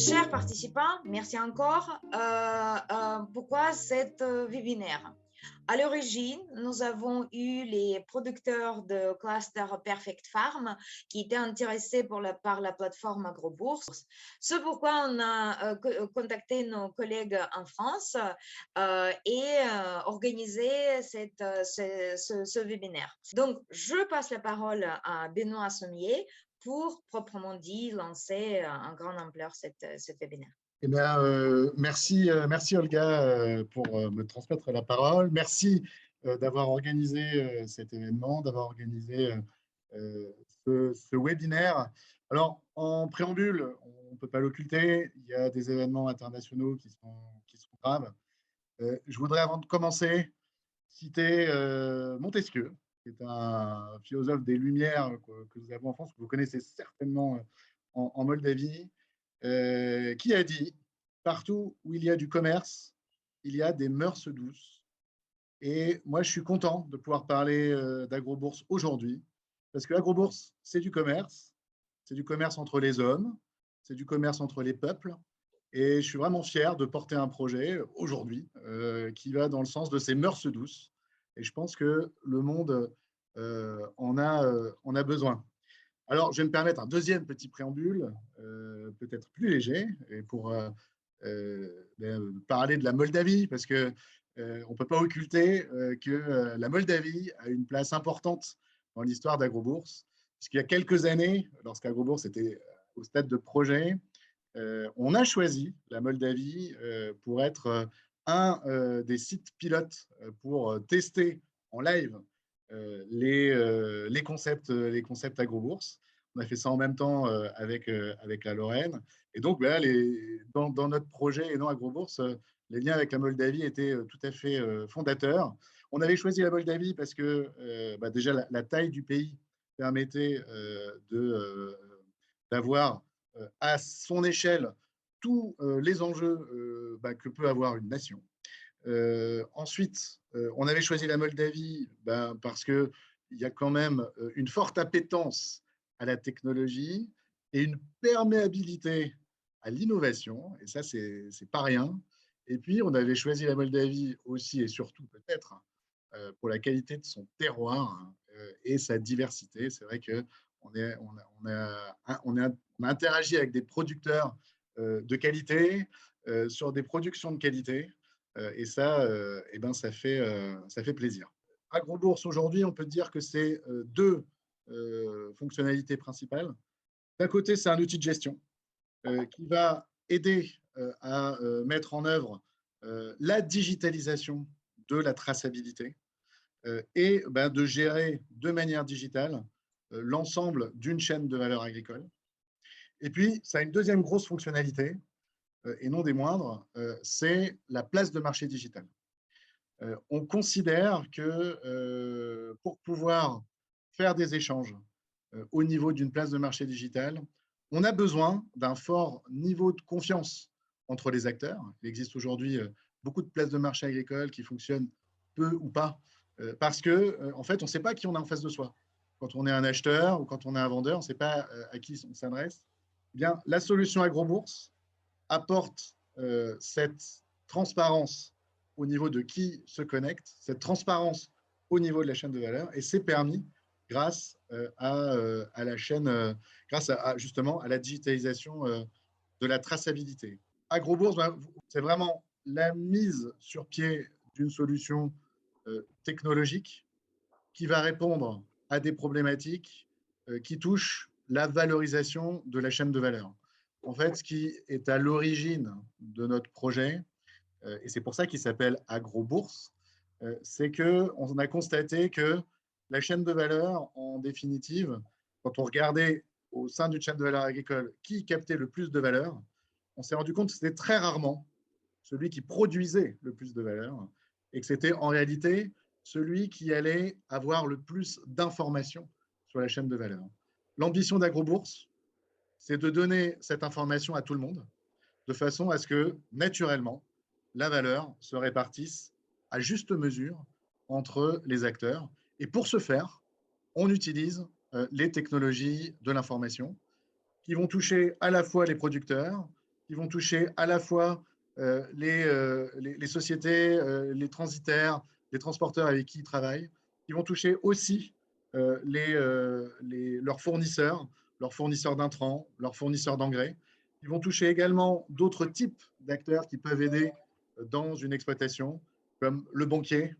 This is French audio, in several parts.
Chers participants, merci encore. Pourquoi cet webinaire? À l'origine, nous avons eu les producteurs de cluster Perfect Farm qui étaient intéressés par la plateforme AgroBourse. C'est pourquoi on a contacté nos collègues en France et organisé ce webinaire. Donc, je passe la parole à Benoît Sommier pour proprement dit lancer en grande ampleur cette webinaire. Eh bien, merci Olga pour me transmettre la parole. Merci d'avoir organisé cet événement, d'avoir organisé ce webinaire. Alors, en préambule, on ne peut pas l'occulter, il y a des événements internationaux qui sont graves. Je voudrais, avant de commencer, citer Montesquieu, qui est un philosophe des Lumières que nous avons en France, que vous connaissez certainement en Moldavie, qui a dit « Partout où il y a du commerce, il y a des mœurs douces ». Et moi, je suis content de pouvoir parler d'AgroBourse aujourd'hui, parce que AgroBourse, c'est du commerce entre les hommes, c'est du commerce entre les peuples, et je suis vraiment fier de porter un projet aujourd'hui qui va dans le sens de ces mœurs douces. Et je pense que le monde en a besoin. Alors, je vais me permettre un deuxième petit préambule, peut-être plus léger, et pour parler de la Moldavie, parce qu'on ne peut pas occulter que la Moldavie a une place importante dans l'histoire d'AgroBourse, puisqu'il y a quelques années, lorsqu'AgroBourse était au stade de projet, on a choisi la Moldavie pour être un des sites pilotes pour tester en live les concepts AgroBourse. On a fait ça en même temps avec la Lorraine. Et donc, dans notre projet et dans AgroBourse, les liens avec la Moldavie étaient tout à fait fondateurs. On avait choisi la Moldavie parce que déjà la taille du pays permettait d'avoir à son échelle tous les enjeux que peut avoir une nation. Ensuite, on avait choisi la Moldavie parce qu'il y a quand même une forte appétence à la technologie et une perméabilité à l'innovation, et ça, c'est pas rien. Et puis, on avait choisi la Moldavie aussi et surtout peut-être pour la qualité de son terroir et sa diversité. C'est vrai qu'on a interagi avec des producteurs de qualité sur des productions de qualité. Et ça, ça fait plaisir. AgroBourse, aujourd'hui, on peut dire que c'est deux fonctionnalités principales. D'un côté, c'est un outil de gestion qui va aider à mettre en œuvre la digitalisation de la traçabilité et de gérer de manière digitale l'ensemble d'une chaîne de valeur agricole. Et puis, ça a une deuxième grosse fonctionnalité, et non des moindres, c'est la place de marché digital. On considère que pour pouvoir faire des échanges au niveau d'une place de marché digital, on a besoin d'un fort niveau de confiance entre les acteurs. Il existe aujourd'hui beaucoup de places de marché agricoles qui fonctionnent peu ou pas, parce qu'en fait, on ne sait pas qui on a en face de soi. Quand on est un acheteur ou quand on est un vendeur, on ne sait pas à qui on s'adresse. Eh bien, la solution AgroBourse apporte cette transparence au niveau de qui se connecte, cette transparence au niveau de la chaîne de valeur, et c'est permis grâce à la chaîne, grâce justement à la digitalisation de la traçabilité. AgroBourse, c'est vraiment la mise sur pied d'une solution technologique qui va répondre à des problématiques qui touchent la valorisation de la chaîne de valeur. En fait, ce qui est à l'origine de notre projet, et c'est pour ça qu'il s'appelle AgroBourse, c'est qu'on a constaté que la chaîne de valeur, en définitive, quand on regardait au sein d'une chaîne de valeur agricole qui captait le plus de valeur, on s'est rendu compte que c'était très rarement celui qui produisait le plus de valeur et que c'était en réalité celui qui allait avoir le plus d'informations sur la chaîne de valeur. L'ambition d'AgroBourse, c'est de donner cette information à tout le monde, de façon à ce que, naturellement, la valeur se répartisse à juste mesure entre les acteurs. Et pour ce faire, on utilise les technologies de l'information qui vont toucher à la fois les producteurs, qui vont toucher à la fois les sociétés, les transitaires, les transporteurs avec qui ils travaillent, qui vont toucher aussi leurs fournisseurs d'intrants, leurs fournisseurs d'engrais. Ils vont toucher également d'autres types d'acteurs qui peuvent aider dans une exploitation, comme le banquier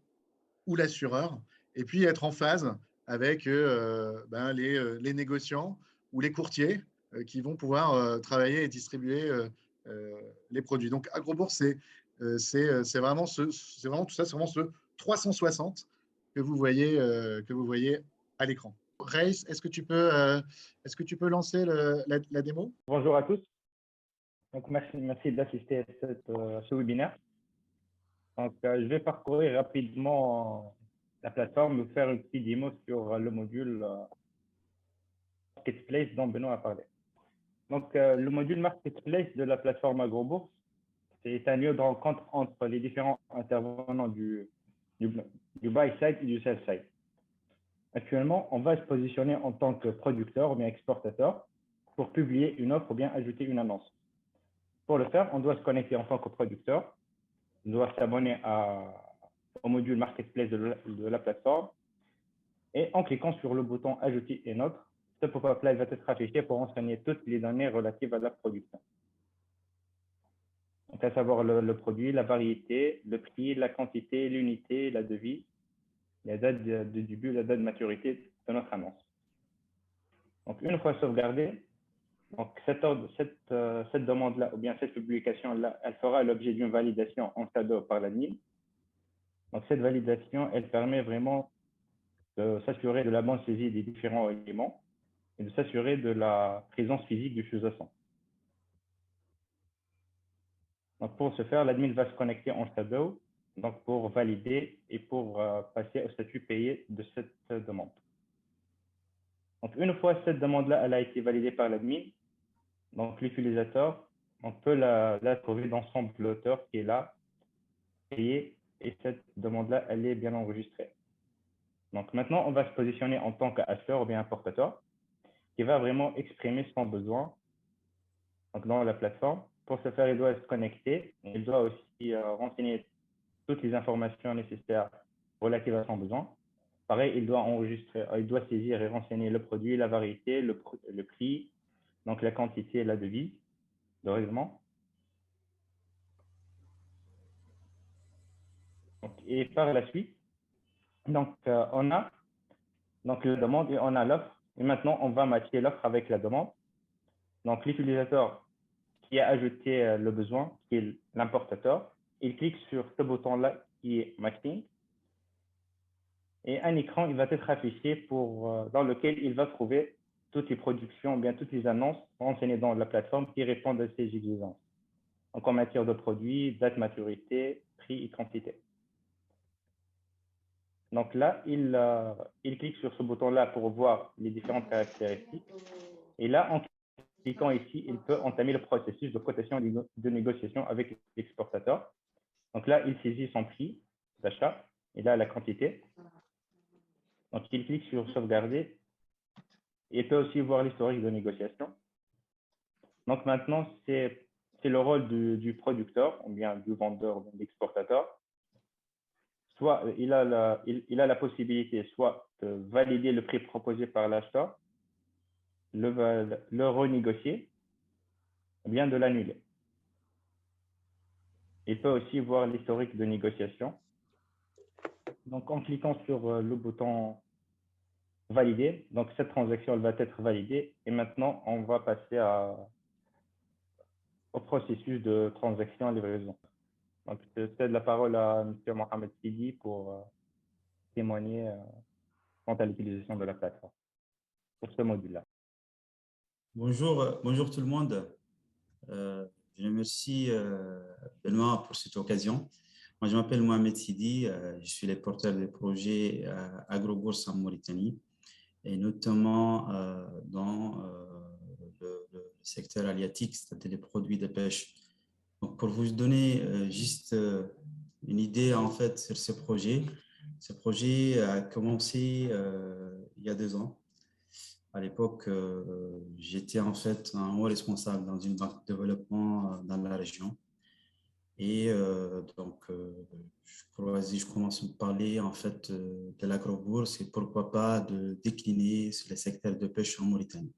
ou l'assureur, et puis être en phase avec les négociants ou les courtiers qui vont pouvoir travailler et distribuer les produits. Donc, AgroBourse, c'est vraiment tout ça, c'est vraiment ce 360 que vous voyez à l'écran. Reis, est-ce que tu peux lancer la démo? Bonjour à tous. Donc, merci d'assister à ce webinaire. Donc, je vais parcourir rapidement la plateforme, vous faire une petite démo sur le module Marketplace dont Benoît a parlé. Donc, le module Marketplace de la plateforme AgroBourse, c'est un lieu de rencontre entre les différents intervenants du buy side et du sell side. Actuellement, on va se positionner en tant que producteur ou bien exportateur pour publier une offre ou bien ajouter une annonce. Pour le faire, on doit se connecter en tant que producteur, on doit s'abonner au module Marketplace de la plateforme et en cliquant sur le bouton Ajouter une offre, ce pop-up là va être affiché pour renseigner toutes les données relatives à la production. Donc, à savoir le produit, la variété, le prix, la quantité, l'unité, la devise, la date de début, la date de maturité de notre annonce. Donc, une fois sauvegardée, donc cette demande-là ou bien cette publication-là, elle fera l'objet d'une validation en cadeau par l'admin. Donc, cette validation, elle permet vraiment de s'assurer de la bonne saisie des différents éléments et de s'assurer de la présence physique du sous-jacent. Donc, pour ce faire, l'admin va se connecter en Shadow donc pour valider et pour passer au statut payé de cette demande. Donc, une fois cette demande-là elle a été validée par l'admin, donc l'utilisateur, on peut la trouver dans son blotter qui est là, payé, et cette demande-là, elle est bien enregistrée. Donc maintenant, on va se positionner en tant qu'acheteur ou bien importateur qui va vraiment exprimer son besoin donc, dans la plateforme. Pour ce faire, il doit se connecter. Il doit aussi renseigner toutes les informations nécessaires relatives à son besoin. Pareil, il doit saisir et renseigner le produit, la variété, le prix, donc la quantité et la devise de règlement. Et par la suite, donc, on a donc, la demande et on a l'offre. Et maintenant, on va matcher l'offre avec la demande. Donc, l'utilisateur qui a ajouté le besoin, qui est l'importateur, il clique sur ce bouton-là qui est Matching. Et un écran il va être affiché dans lequel il va trouver toutes les productions, bien toutes les annonces renseignées dans la plateforme qui répondent à ces exigences. Donc, en matière de produits, date, maturité, prix et quantité. Donc là, il clique sur ce bouton-là pour voir les différentes caractéristiques. Et là, en cliquant ici, il peut entamer le processus de cotation de négociation avec l'exportateur. Donc là, il saisit son prix d'achat et là, la quantité. Donc, il clique sur sauvegarder. Et il peut aussi voir l'historique de négociation. Donc maintenant, c'est le rôle du producteur, ou bien du vendeur, ou bien de l'exportateur. Soit il a la possibilité soit de valider le prix proposé par l'acheteur, le renégocier, ou bien de l'annuler. Il peut aussi voir l'historique de négociation. Donc, en cliquant sur le bouton valider, donc cette transaction elle va être validée. Et maintenant, on va passer au processus de transaction et livraison. Donc, je cède la parole à M. Mohamed Sidi pour témoigner quant à l'utilisation de la plateforme pour ce module-là. Bonjour tout le monde. Je remercie Benoît pour cette occasion. Moi, je m'appelle Mohamed Sidi. Je suis le porteur des projets AgroBourse en Mauritanie et notamment dans le secteur halieutique, c'est-à-dire les produits de pêche. Donc, pour vous donner juste une idée en fait sur ce projet a commencé il y a 2 ans. À l'époque, j'étais en fait un haut responsable dans une banque de développement dans la région. Et je commence à me parler en fait de l'agrobourse et pourquoi pas de décliner sur les secteurs de pêche en Mauritanie.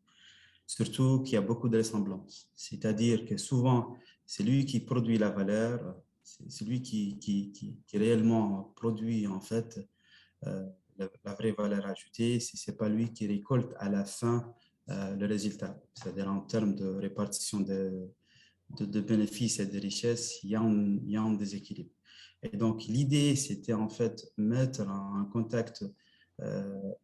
Surtout qu'il y a beaucoup de ressemblances. C'est-à-dire que souvent, c'est lui qui produit la valeur, c'est celui qui réellement produit en fait euh, la vraie valeur ajoutée, si ce n'est pas lui qui récolte à la fin le résultat. C'est-à-dire en termes de répartition de bénéfices et de richesses, il y a un déséquilibre. Et donc, l'idée, c'était en fait mettre en contact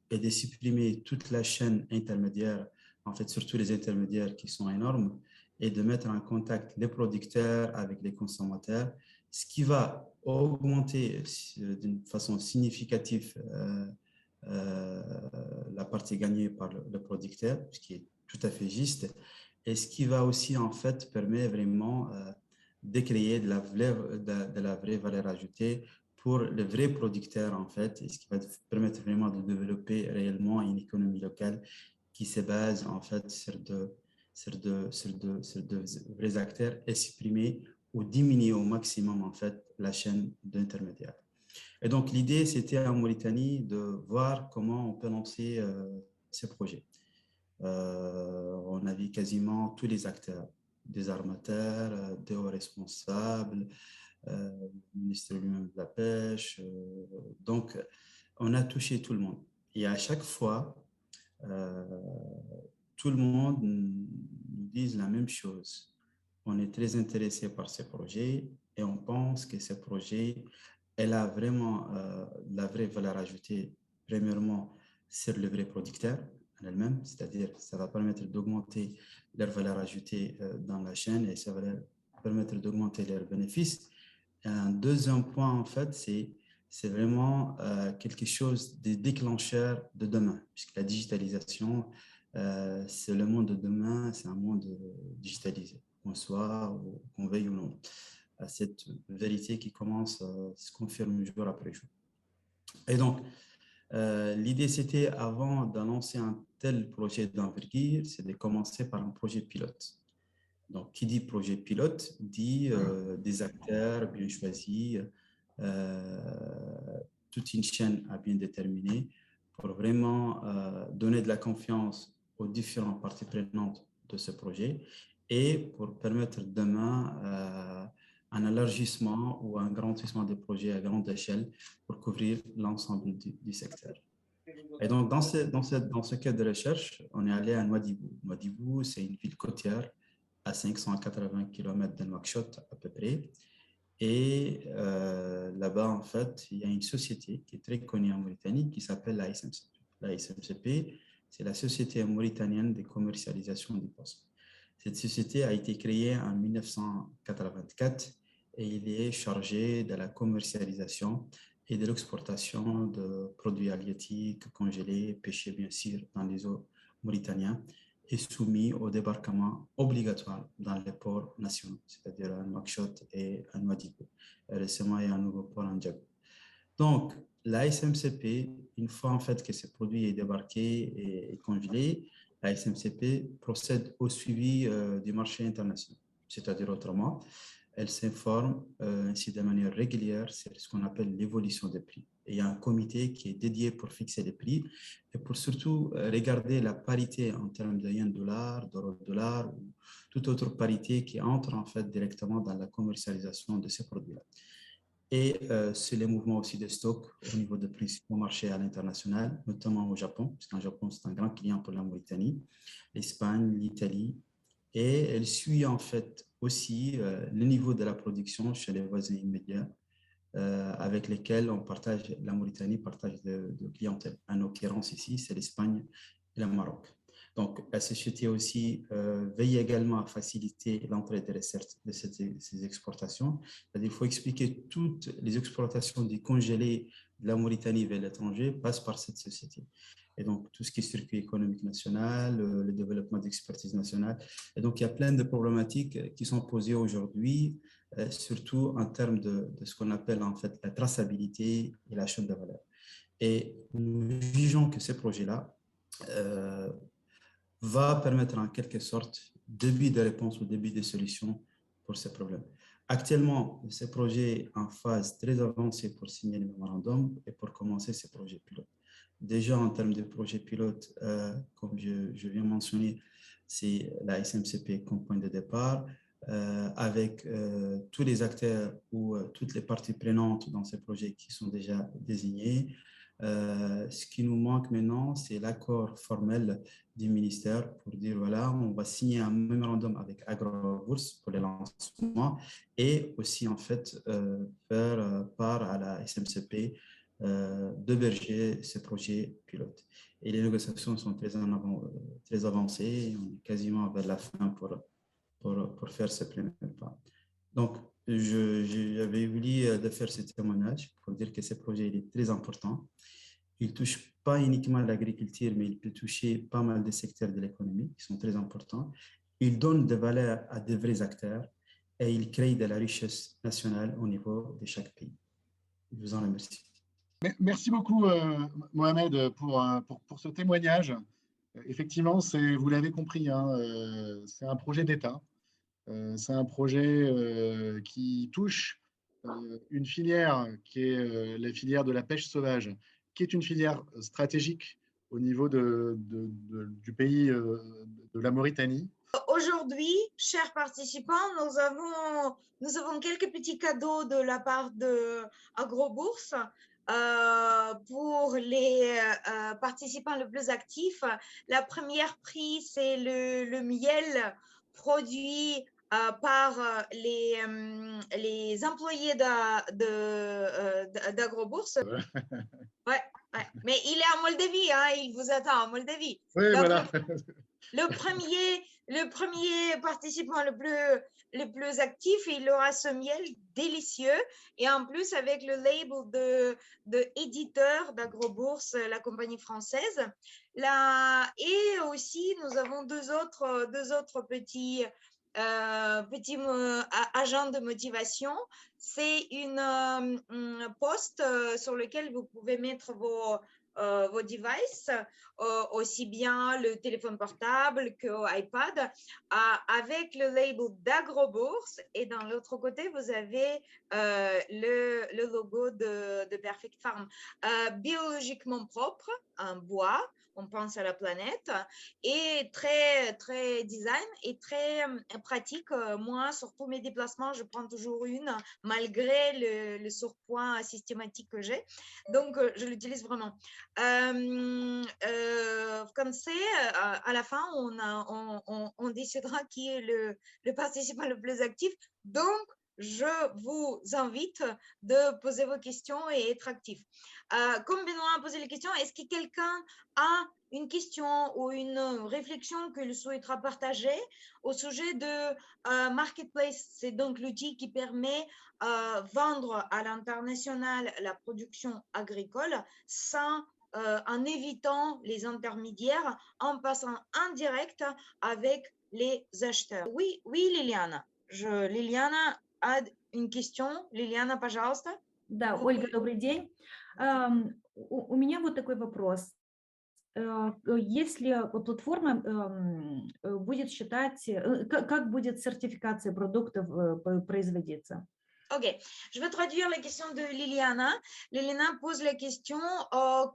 et de supprimer toute la chaîne intermédiaire, en fait, surtout les intermédiaires qui sont énormes, et de mettre en contact les producteurs avec les consommateurs, ce qui va augmenter d'une façon significative la partie gagnée par le producteur, ce qui est tout à fait juste, et ce qui va aussi en fait permettre vraiment de créer de la vraie valeur ajoutée pour le vrai producteur en fait, et ce qui va permettre vraiment de développer réellement une économie locale qui se base en fait sur de vrais acteurs et supprimer ou diminuer au maximum en fait la chaîne d'intermédiaires. Et donc l'idée c'était en Mauritanie de voir comment on peut lancer ces projets. On a vu quasiment tous les acteurs, des armateurs, des hauts responsables, le ministre lui-même de la Pêche. Donc, on a touché tout le monde. Et à chaque fois, euh, tout le monde nous dit la même chose. On est très intéressé par ces projets et on pense que ces projets, elle a vraiment la vraie valeur ajoutée, premièrement, sur le vrai producteur en elle-même, c'est-à-dire ça va permettre d'augmenter leur valeur ajoutée dans la chaîne et ça va leur permettre d'augmenter leurs bénéfices. Et un deuxième point, en fait, c'est vraiment quelque chose de déclencheur de demain, puisque la digitalisation, c'est le monde de demain, c'est un monde digitalisé, qu'on soit ou qu'on veuille ou non. Cette vérité qui commence à se confirmer jour après jour. Et donc, l'idée, c'était avant d'annoncer un tel projet d'envergure, c'est de commencer par un projet pilote. Donc, qui dit projet pilote dit des acteurs bien choisis, toute une chaîne à bien déterminer pour vraiment donner de la confiance aux différentes parties prenantes de ce projet et pour permettre demain un élargissement ou un grandissement des projets à grande échelle pour couvrir l'ensemble du secteur. Et donc, dans ce cadre de recherche, on est allé à Nouadhibou. Nouadhibou, c'est une ville côtière à 580 km de Nouakchott à peu près. Et là-bas, en fait, il y a une société qui est très connue en Mauritanie qui s'appelle la SMCP. La SMCP, c'est la Société mauritanienne de commercialisation des poissons. Cette société a été créée en 1984 et il est chargé de la commercialisation et de l'exportation de produits halieutiques, congelés, pêchés bien sûr dans les eaux mauritaniennes et soumis au débarquement obligatoire dans les ports nationaux, c'est-à-dire à Nouakchott et à Nouadhibou. Récemment, il y a un nouveau port en Djago. Donc, la SMCP, une fois en fait que ce produit est débarqué et congelé, la SMCP procède au suivi du marché international. C'est-à-dire autrement, elle s'informe ainsi de manière régulière sur ce qu'on appelle l'évolution des prix. Et il y a un comité qui est dédié pour fixer les prix et pour surtout regarder la parité en termes de yen-dollar, d'euro-dollar ou toute autre parité qui entre en fait directement dans la commercialisation de ces produits-là. Et c'est les mouvements aussi de stock au niveau des principaux marchés à l'international, notamment au Japon, parce qu'en Japon, c'est un grand client pour la Mauritanie, l'Espagne, l'Italie. Et elle suit en fait aussi le niveau de la production chez les voisins immédiats avec lesquels on partage, la Mauritanie partage de clientèle. En l'occurrence ici, c'est l'Espagne et le Maroc. Donc, la société aussi veille également à faciliter l'entrée des recettes de ces exportations. C'est-à-dire qu'il faut expliquer toutes les exportations des congelés de la Mauritanie vers l'étranger passent par cette société. Et donc, tout ce qui est circuit économique national, le développement d'expertise nationale. Et donc, il y a plein de problématiques qui sont posées aujourd'hui, surtout en termes de ce qu'on appelle en fait la traçabilité et la chaîne de valeur. Et nous jugeons que ces projets-là va permettre en quelque sorte début de réponse ou début de solution pour ces problèmes. Actuellement, ce projet est en phase très avancée pour signer le mémorandum et pour commencer ces projets pilotes. Déjà, en termes de projets pilotes, comme je viens de mentionner, c'est la SMCP comme point de départ, avec tous les acteurs ou toutes les parties prenantes dans ces projets qui sont déjà désignés. Ce qui nous manque maintenant, c'est l'accord formel du ministère pour dire, voilà, on va signer un mémorandum avec AgroBourse pour le lancement et aussi, en fait, faire part à la SMCP d'héberger ces projets pilotes. Et les négociations sont très avancées. On est quasiment vers la fin pour faire ce premier pas. Donc, j'avais oublié de faire ce témoignage pour dire que ce projet il est très important. Il ne touche pas uniquement l'agriculture, mais il peut toucher pas mal de secteurs de l'économie qui sont très importants. Il donne de valeur à de vrais acteurs et il crée de la richesse nationale au niveau de chaque pays. Je vous en remercie. Merci beaucoup, Mohamed, pour ce témoignage. Effectivement, vous l'avez compris, hein, c'est un projet d'État. C'est un projet qui touche une filière qui est la filière de la pêche sauvage, qui est une filière stratégique au niveau du pays de la Mauritanie. Aujourd'hui, chers participants, nous avons quelques petits cadeaux de la part de AgroBourse. Pour les participants les plus actifs, la première prix, c'est le miel produit par les employés d'AgroBourse. Ouais, ouais. Mais il est en Moldavie, hein, il vous attend en Moldavie. Oui, Donc, voilà. le premier participant le plus actif, il aura ce miel délicieux et en plus avec le label de éditeur d'AgroBourse, la compagnie française. Là, et aussi, nous avons deux autres petits agents de motivation. C'est une poste sur lequel vous pouvez mettre vos devices, aussi bien le téléphone portable que l'iPad, avec le label d'AgroBourse. Et dans l'autre côté, vous avez le logo de Perfect Farm. Biologiquement propre, en bois, on pense à la planète, et très, très design et très pratique. Moi, sur tous mes déplacements, je prends toujours une, malgré le surpoids systématique que j'ai. Donc, je l'utilise vraiment. Comme c'est, à la fin, on décidera qui est le participant le plus actif. Donc, je vous invite de poser vos questions et être actif. Comme Benoît a posé les questions, est-ce que quelqu'un a une question ou une réflexion qu'il souhaitera partager au sujet de Marketplace? C'est donc l'outil qui permet vendre à l'international la production agricole en évitant les intermédiaires, en passant en direct avec les acheteurs. Oui, Лилиана. Лилиана a une question. Лилиана, пожалуйста. Да, Ольга, добрый день. У меня вот такой вопрос. Если платформа будет считать, как будет сертификация продуктов производиться? Ok, je vais traduire la question de Liliana. Liliana pose la question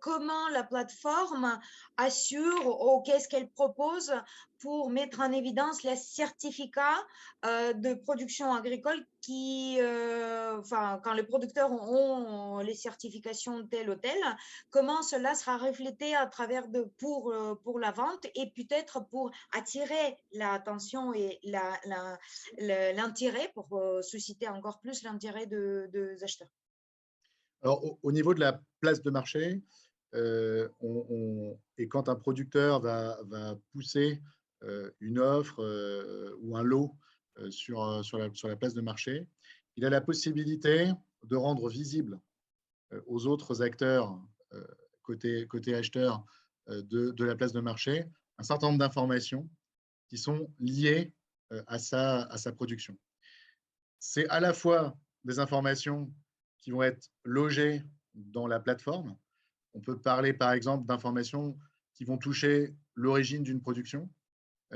comment la plateforme assure ou qu'est-ce qu'elle propose pour mettre en évidence les certificats de production agricole quand les producteurs ont les certifications telle ou telle, comment cela sera reflété à travers pour la vente et peut-être pour attirer l'attention et l'intérêt, pour susciter encore plus l'intérêt des acheteurs. Alors, au niveau de la place de marché, et quand un producteur va pousser une offre ou un lot sur la place de marché, il a la possibilité de rendre visible aux autres acteurs côté acheteur de la place de marché un certain nombre d'informations qui sont liées à sa production. C'est à la fois des informations qui vont être logées dans la plateforme. On peut parler par exemple d'informations qui vont toucher l'origine d'une production.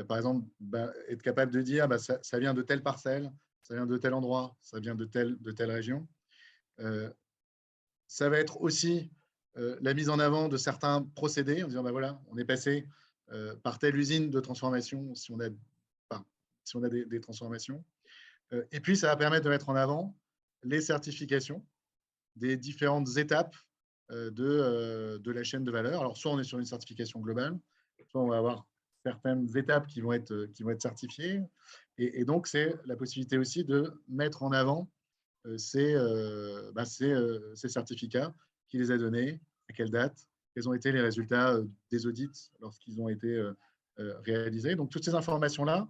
Par exemple, être capable de dire ça vient de telle parcelle, ça vient de tel endroit, ça vient de telle région. Ça va être aussi la mise en avant de certains procédés en disant voilà, on est passé par telle usine de transformation si on a des transformations. Et puis, ça va permettre de mettre en avant les certifications des différentes étapes de la chaîne de valeur. Alors, soit on est sur une certification globale, soit on va avoir certaines étapes qui vont être certifiées. Et donc, c'est la possibilité aussi de mettre en avant ces certificats, qui les a donnés, à quelle date, quels ont été les résultats des audits lorsqu'ils ont été réalisés. Donc, toutes ces informations-là,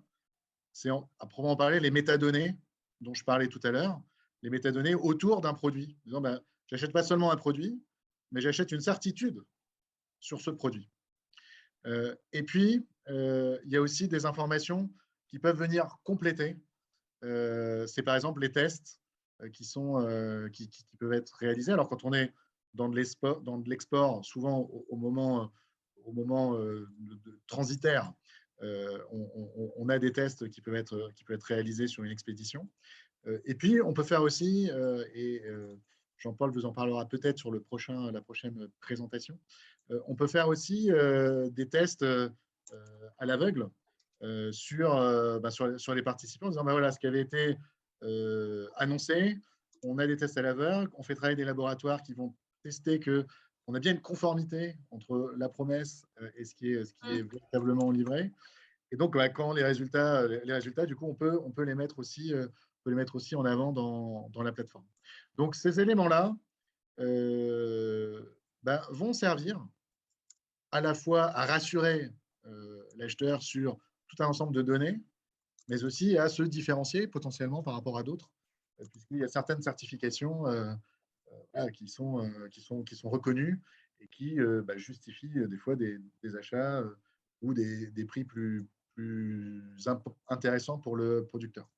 c'est à proprement parler les métadonnées dont je parlais tout à l'heure, les métadonnées autour d'un produit. Disant, je n'achète pas seulement un produit, mais j'achète une certitude sur ce produit. Et puis, il y a aussi des informations qui peuvent venir compléter. C'est par exemple les tests qui peuvent être réalisés. Alors, quand on est dans de l'export, souvent au moment transitaire, on a des tests qui peuvent être réalisés sur une expédition. Et puis, on peut faire aussi, Jean-Paul vous en parlera peut-être sur la prochaine présentation, on peut faire aussi des tests à l'aveugle sur les participants, en disant voilà ce qui avait été annoncé, on a des tests à l'aveugle, on fait travailler des laboratoires qui vont tester qu'on a bien une conformité entre la promesse et ce qui est véritablement livré. Et donc, quand les résultats, du coup, on peut les mettre aussi en avant dans la plateforme. Donc, ces éléments-là vont servir à la fois à rassurer l'acheteur sur tout un ensemble de données, mais aussi à se différencier potentiellement par rapport à d'autres, puisqu'il y a certaines certifications qui sont reconnues et qui justifient des fois des achats ou des prix plus intéressants pour le producteur.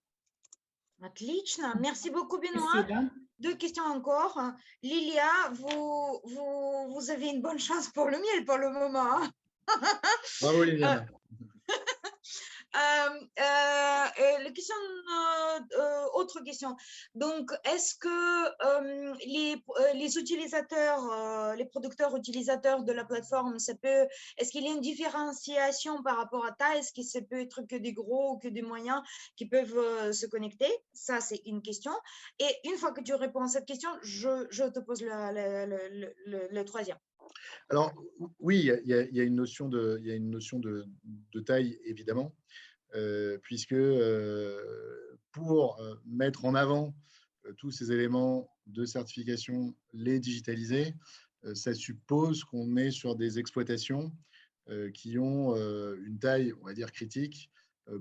Отлично. Merci beaucoup, Benoît. Спасибо. 2 questions encore. Lilia, vous avez une bonne chance pour le miel pour le moment. Bravo, Liliane. Autre question. Donc, est-ce que les utilisateurs, les producteurs utilisateurs de la plateforme, est-ce qu'il y a une différenciation par rapport à taille? Est-ce que ça peut être que des gros ou que des moyens qui peuvent se connecter? Ça, c'est une question. Et une fois que tu réponds à cette question, je te pose le troisième. Alors, oui, il y a une notion de taille, évidemment, puisque pour mettre en avant tous ces éléments de certification, les digitaliser, ça suppose qu'on est sur des exploitations qui ont une taille, on va dire, critique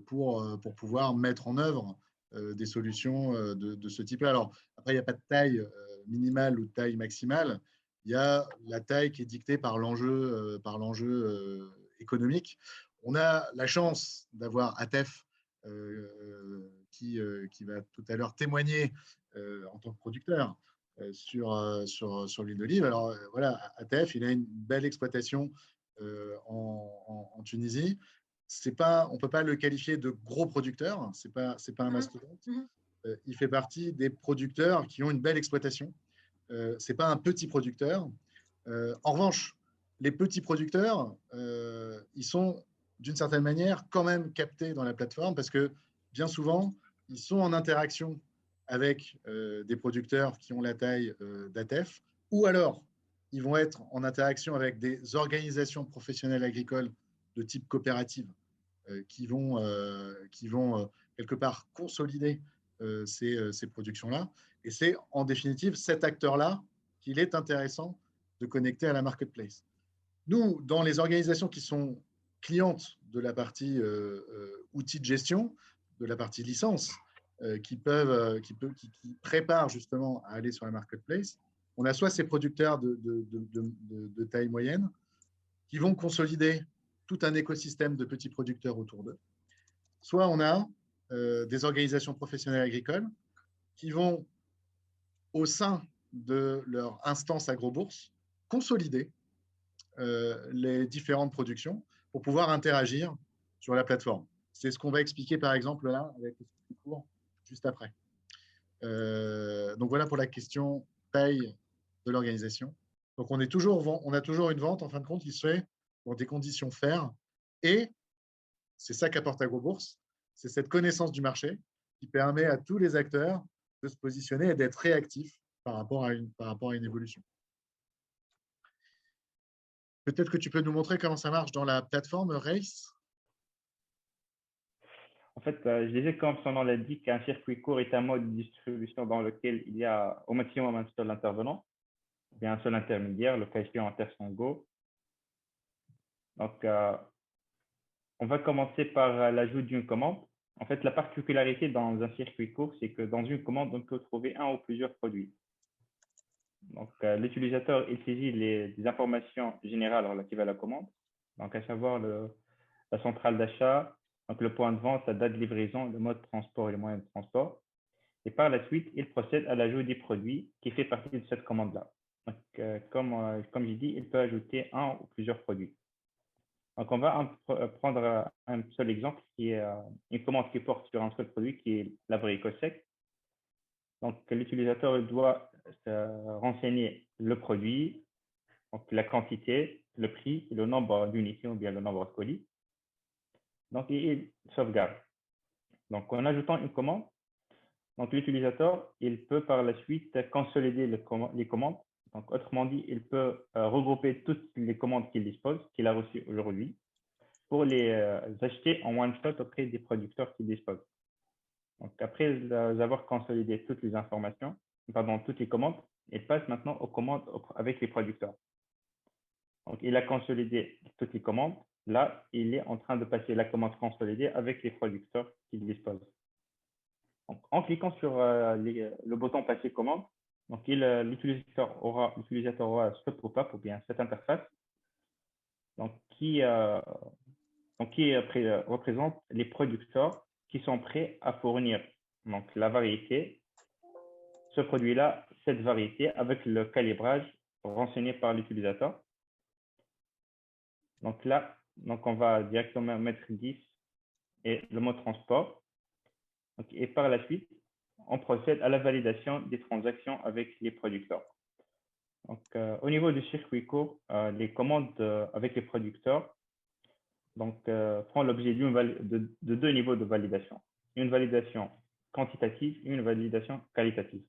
pour pouvoir mettre en œuvre des solutions de ce type-là. Alors, après, il n'y a pas de taille minimale ou de taille maximale. Il y a la taille qui est dictée par l'enjeu économique. On a la chance d'avoir ATEF qui va tout à l'heure témoigner en tant que producteur sur l'huile d'olive. Alors voilà, ATEF, il a une belle exploitation en Tunisie. On ne peut pas le qualifier de gros producteur, c'est pas un mastodonte. Il fait partie des producteurs qui ont une belle exploitation. Ce n'est pas un petit producteur. En revanche, les petits producteurs, ils sont d'une certaine manière quand même captés dans la plateforme parce que bien souvent, ils sont en interaction avec des producteurs qui ont la taille d'ATEF, ou alors ils vont être en interaction avec des organisations professionnelles agricoles de type coopérative qui vont quelque part consolider ces productions-là. Et c'est en définitive cet acteur-là qu'il est intéressant de connecter à la marketplace. Nous, dans les organisations qui sont clientes de la partie outils de gestion, de la partie licence, qui préparent justement à aller sur la marketplace, on a soit ces producteurs de taille moyenne qui vont consolider tout un écosystème de petits producteurs autour d'eux, soit on a des organisations professionnelles agricoles qui vont, au sein de leur instance agrobourse, consolider les différentes productions pour pouvoir interagir sur la plateforme. C'est ce qu'on va expliquer par exemple là avec le cours juste après. Donc voilà pour la question taille de l'organisation. Donc on a toujours une vente en fin de compte qui se fait dans des conditions faires et c'est ça qu'apporte AgroBourse, c'est cette connaissance du marché qui permet à tous les acteurs de se positionner et d'être réactifs par rapport à une évolution. Peut-être que tu peux nous montrer comment ça marche dans la plateforme Race. En fait, je disais comme son nom l'indique, qu'un circuit court est un mode de distribution dans lequel il y a au maximum un seul intervenant, bien un seul intermédiaire, le cas échéant Intersango. Donc, on va commencer par l'ajout d'une commande. En fait, la particularité dans un circuit court, c'est que dans une commande, on peut trouver un ou plusieurs produits. Donc, l'utilisateur il saisit les informations générales relatives à la commande, donc à savoir la centrale d'achat, donc le point de vente, la date de livraison, le mode de transport et le moyen de transport. Et par la suite, il procède à l'ajout des produits qui fait partie de cette commande-là. Donc, comme j'ai dit, il peut ajouter un ou plusieurs produits. Donc, on va prendre un seul exemple qui est une commande qui porte sur un seul produit qui est l'abricot sec. Donc, l'utilisateur doit renseigner le produit, donc la quantité, le prix, le nombre d'unités ou bien le nombre de colis. Donc, il sauvegarde. Donc, en ajoutant une commande, donc l'utilisateur, il peut par la suite consolider les commandes. Donc, autrement dit, il peut regrouper toutes les commandes qu'il dispose, qu'il a reçues aujourd'hui, pour les acheter en one shot auprès des producteurs qui disposent. Donc, après avoir consolidé toutes les informations, toutes les commandes, il passe maintenant aux commandes avec les producteurs. Donc, il a consolidé toutes les commandes. Là, il est en train de passer la commande consolidée avec les producteurs qu'il dispose. Donc, en cliquant sur le bouton passer commande, donc l'utilisateur aura ce pop-up ou bien cette interface donc, qui représente les producteurs qui sont prêts à fournir donc, la variété, ce produit-là, cette variété avec le calibrage renseigné par l'utilisateur. Donc là, on va directement mettre 10 et le mot transport. Donc, et par la suite, on procède à la validation des transactions avec les producteurs. Donc, au niveau du circuit court, les commandes avec les producteurs font l'objet de deux niveaux de validation. Une validation quantitative et une validation qualitative.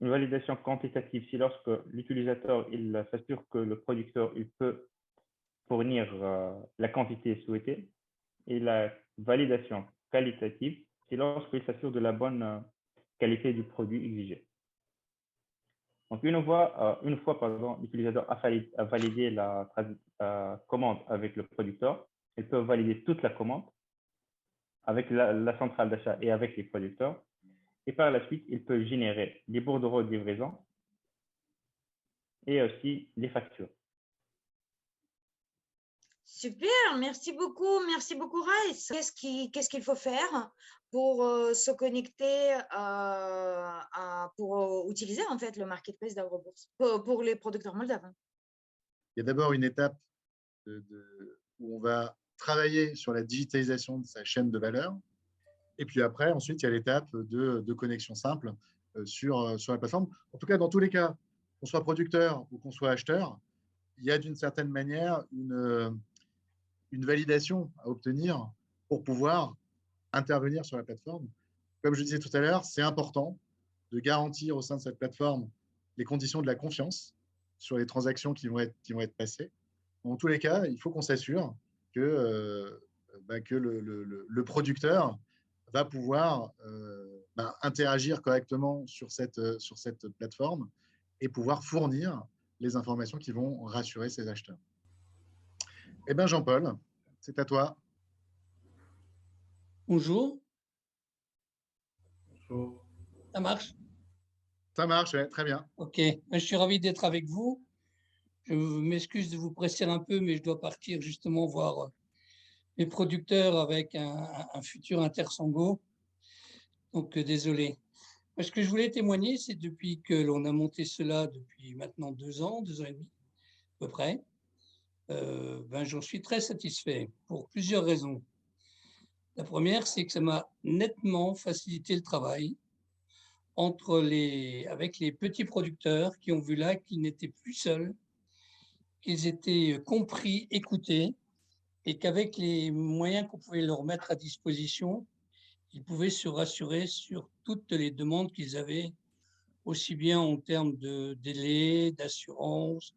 Une validation quantitative, c'est lorsque l'utilisateur s'assure que le producteur il peut fournir la quantité souhaitée. Et la validation qualitative, c'est lorsqu'il s'assure de la bonne qualité du produit exigé. Donc, une fois l'utilisateur a validé la commande avec le producteur, il peut valider toute la commande avec la centrale d'achat et avec les producteurs. Et par la suite, il peut générer des bordereaux de livraison et aussi les factures. Super, merci beaucoup Raïs. Qu'est-ce qu'il faut faire pour se connecter, pour utiliser en fait le marketplace d'AgroBourse pour les producteurs moldaves? Il y a d'abord une étape où on va travailler sur la digitalisation de sa chaîne de valeur. Et puis après, ensuite, il y a l'étape de connexion simple sur la plateforme. En tout cas, dans tous les cas, qu'on soit producteur ou qu'on soit acheteur, il y a d'une certaine manière une validation à obtenir pour pouvoir intervenir sur la plateforme. Comme je disais tout à l'heure, c'est important de garantir au sein de cette plateforme les conditions de la confiance sur les transactions qui vont être passées. En tous les cas, il faut qu'on s'assure que le producteur va pouvoir interagir correctement sur cette plateforme et pouvoir fournir les informations qui vont rassurer ses acheteurs. Eh bien, Jean-Paul, c'est à toi. Bonjour. Bonjour. Ça marche? Ça marche, ouais, très bien. OK. Je suis ravi d'être avec vous. Je m'excuse de vous presser un peu, mais je dois partir justement voir les producteurs avec un futur Intersango. Donc, désolé. Ce que je voulais témoigner, c'est depuis que l'on a monté cela depuis maintenant 2 ans et demi, à peu près. j'en suis très satisfait pour plusieurs raisons. La première, c'est que ça m'a nettement facilité le travail avec les petits producteurs qui ont vu là qu'ils n'étaient plus seuls, qu'ils étaient compris, écoutés, et qu'avec les moyens qu'on pouvait leur mettre à disposition, ils pouvaient se rassurer sur toutes les demandes qu'ils avaient, aussi bien en termes de délai, d'assurance,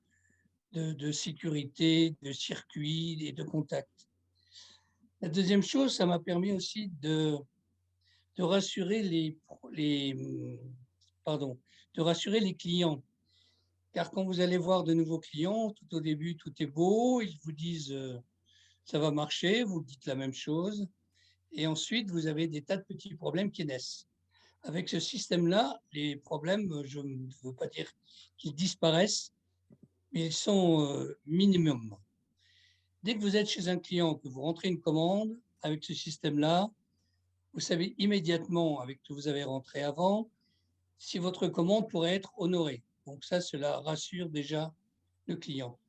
de sécurité, de circuit et de contact. La deuxième chose, ça m'a permis aussi de rassurer de rassurer les clients. Car quand vous allez voir de nouveaux clients, tout au début, tout est beau, ils vous disent ça va marcher, vous dites la même chose, et ensuite vous avez des tas de petits problèmes qui naissent. Avec ce système-là, les problèmes, je ne veux pas dire qu'ils disparaissent, mais ils sont minimum. Dès que vous êtes chez un client, que vous rentrez une commande, avec ce système-là, vous savez immédiatement, avec ce que vous avez rentré avant, si votre commande pourrait être honorée. Donc ça, cela rassure déjà le client.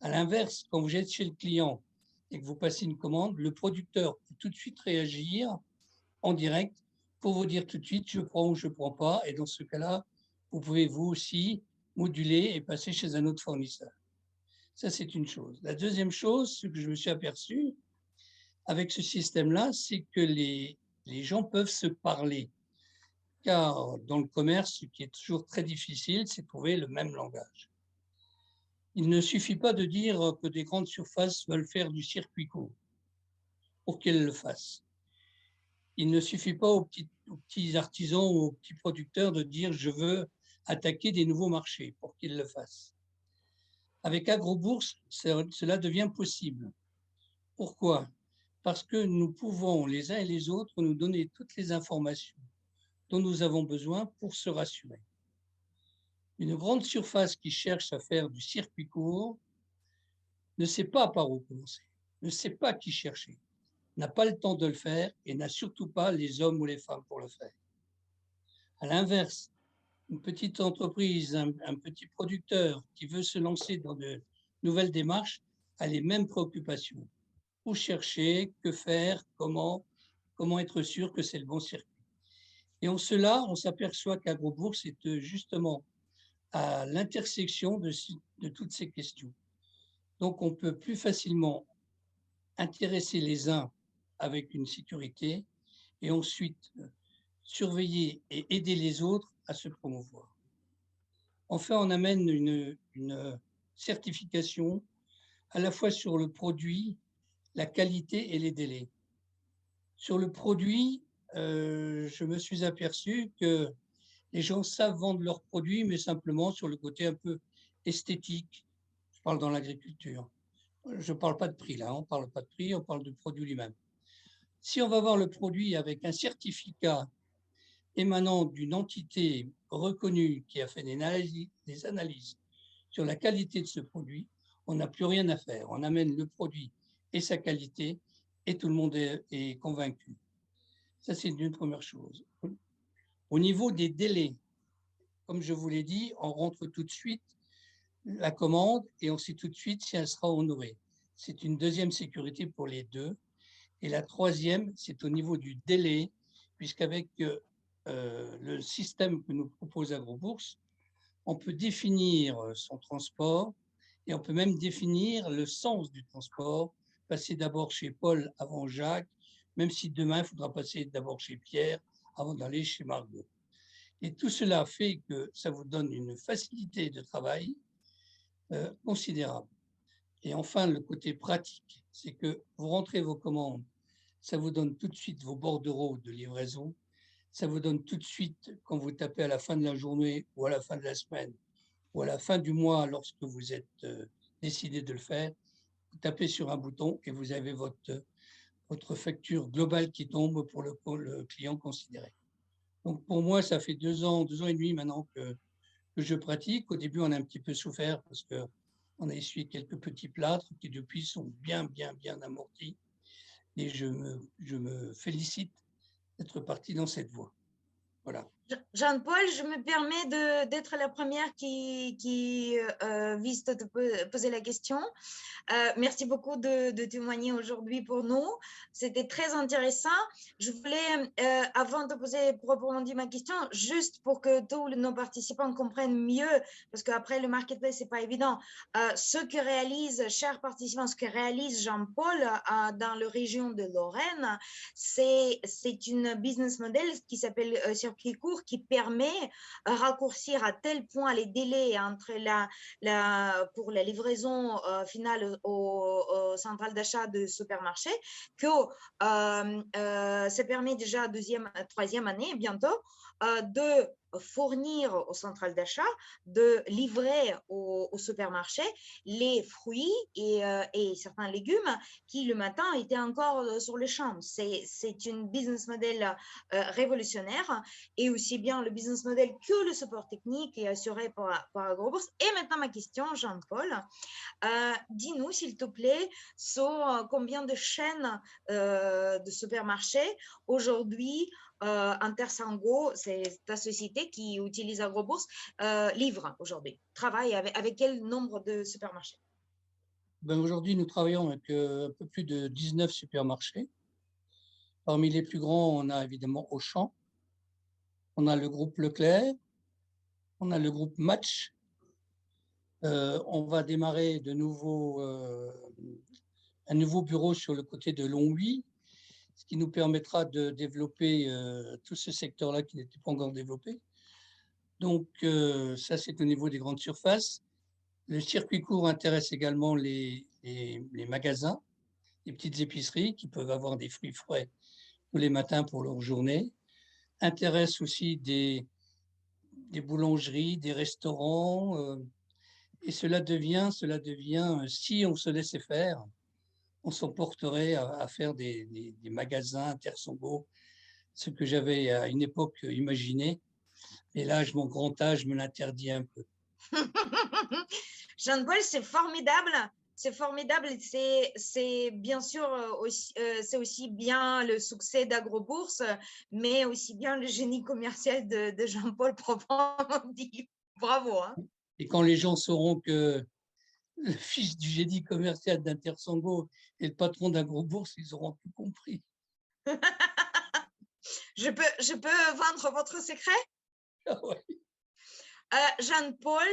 À l'inverse, quand vous êtes chez le client et que vous passez une commande, le producteur peut tout de suite réagir en direct pour vous dire tout de suite je prends ou je ne prends pas. Et dans ce cas-là, vous pouvez vous aussi moduler et passer chez un autre fournisseur. Ça, c'est une chose. La deuxième chose, ce que je me suis aperçu avec ce système-là, c'est que les gens peuvent se parler. Car dans le commerce, ce qui est toujours très difficile, c'est de trouver le même langage. Il ne suffit pas de dire que des grandes surfaces veulent faire du circuit court pour qu'elles le fassent. Il ne suffit pas aux petits artisans ou aux petits producteurs de dire je veux attaquer des nouveaux marchés pour qu'ils le fassent. Avec AgroBourse, cela devient possible. Pourquoi? Parce que nous pouvons les uns et les autres nous donner toutes les informations dont nous avons besoin pour se rassurer. Une grande surface qui cherche à faire du circuit court ne sait pas par où commencer, ne sait pas qui chercher, n'a pas le temps de le faire et n'a surtout pas les hommes ou les femmes pour le faire. À l'inverse, une petite entreprise, un petit producteur qui veut se lancer dans de nouvelles démarches a les mêmes préoccupations. Où chercher, que faire, comment être sûr que c'est le bon circuit. Et en cela, on s'aperçoit qu'AgroBourse est justement à l'intersection de toutes ces questions. Donc, on peut plus facilement intéresser les uns avec une sécurité et ensuite surveiller et aider les autres à se promouvoir. Enfin, on amène une certification à la fois sur le produit, la qualité et les délais. Sur le produit, je me suis aperçu que les gens savent vendre leurs produits, mais simplement sur le côté un peu esthétique. Je parle dans l'agriculture. Je ne parle pas de prix là, on ne parle pas de prix, on parle de produit lui-même. Si on va voir le produit avec un certificat émanant d'une entité reconnue qui a fait des analyses sur la qualité de ce produit, on n'a plus rien à faire. On amène le produit et sa qualité et tout le monde est convaincu. Ça, c'est une première chose. Au niveau des délais, comme je vous l'ai dit, on rentre tout de suite la commande et on sait tout de suite si elle sera honorée. C'est une deuxième sécurité pour les deux. Et la troisième, c'est au niveau du délai, puisqu'avec le système que nous propose AgroBourse, on peut définir son transport et on peut même définir le sens du transport, passer d'abord chez Paul avant Jacques, même si demain, il faudra passer d'abord chez Pierre avant d'aller chez Margot. Et tout cela fait que ça vous donne une facilité de travail considérable. Et enfin, le côté pratique, c'est que vous rentrez vos commandes, ça vous donne tout de suite vos bordereaux de livraison, ça vous donne tout de suite, quand vous tapez à la fin de la journée ou à la fin de la semaine ou à la fin du mois, lorsque vous êtes décidé de le faire, vous tapez sur un bouton et vous avez votre facture globale qui tombe pour le client considéré. Donc pour moi, ça fait 2 ans et demi maintenant que je pratique. Au début, on a un petit peu souffert parce qu'on a essuyé quelques petits plâtres qui depuis sont bien amortis. Et je me félicite d'être parti dans cette voie. Voilà. Jean-Paul, je me permets d'être la première qui vise de te poser la question. Merci beaucoup de témoigner aujourd'hui pour nous. C'était très intéressant. Je voulais, avant de poser proprement dit ma question, juste pour que tous nos participants comprennent mieux, parce qu'après le marketplace, c'est pas évident, ce que réalise, chers participants, ce que réalise Jean-Paul dans la région de Lorraine, c'est une business model qui s'appelle circuit court, qui permet de raccourcir à tel point les délais entre pour la livraison finale au central d'achat de supermarché que ça permet déjà troisième année bientôt de fournir au central d'achat, de livrer au supermarché les fruits et certains légumes qui le matin étaient encore sur les champs. C'est une business model révolutionnaire et aussi bien le business model que le support technique est assuré par AgroBourse. Et maintenant ma question, Jean-Paul, dis-nous s'il te plaît sur combien de chaînes de supermarchés aujourd'hui Intersango, c'est ta société qui utilise AgroBourse, livre aujourd'hui, travaille avec quel nombre de supermarchés? Ben aujourd'hui, nous travaillons avec un peu plus de 19 supermarchés. Parmi les plus grands, on a évidemment Auchan, on a le groupe Leclerc, on a le groupe Match. On va démarrer de nouveau un nouveau bureau sur le côté de Longwy, ce qui nous permettra de développer tout ce secteur-là qui n'était pas encore développé. Donc, ça, c'est au niveau des grandes surfaces. Le circuit court intéresse également les magasins, les petites épiceries qui peuvent avoir des fruits frais tous les matins pour leur journée. Intéresse aussi des boulangeries, des restaurants. Et cela devient, si on se laissait faire, on s'emporterait à faire des magasins Intersango, ce que j'avais à une époque imaginé. Et là, mon grand âge me l'interdit un peu. Jean-Paul, c'est formidable. C'est formidable. C'est bien sûr c'est aussi bien le succès d'AgroBourse, mais aussi bien le génie commercial de Jean-Paul proprement dit. Bravo. Hein. Et quand les gens sauront que le fils du génie commercial d'Intersango est le patron d'AgroBourse, ils auront tout compris. Je peux vendre votre secret? Ah ouais. Jean-Paul,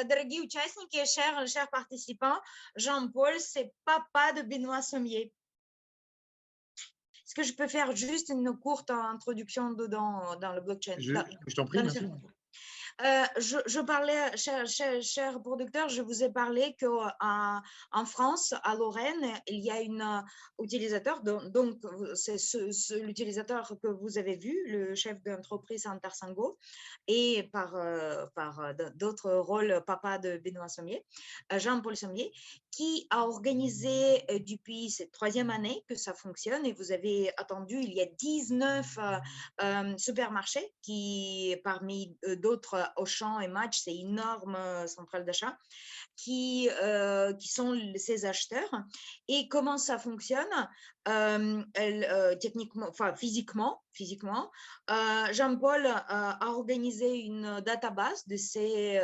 дорогие участники, chers participants, Jean-Paul, c'est papa de Benoît Sommier. Est-ce que je peux faire juste une courte introduction dans le blockchain? Je t'en prie, merci. Je parlais, cher producteur, je vous ai parlé qu'en France, à Lorraine, il y a un utilisateur, donc c'est l'utilisateur que vous avez vu, le chef d'entreprise Intersango, et par d'autres rôles, papa de Benoît Sommier, Jean-Paul Sommier, qui a organisé depuis cette troisième année que ça fonctionne, et vous avez attendu, il y a 19 supermarchés qui, parmi d'autres, Auchan et Match, c'est énorme centrale d'achat, qui sont ces acheteurs. Et comment ça fonctionne techniquement, enfin physiquement, Jean-Paul a organisé une database de ces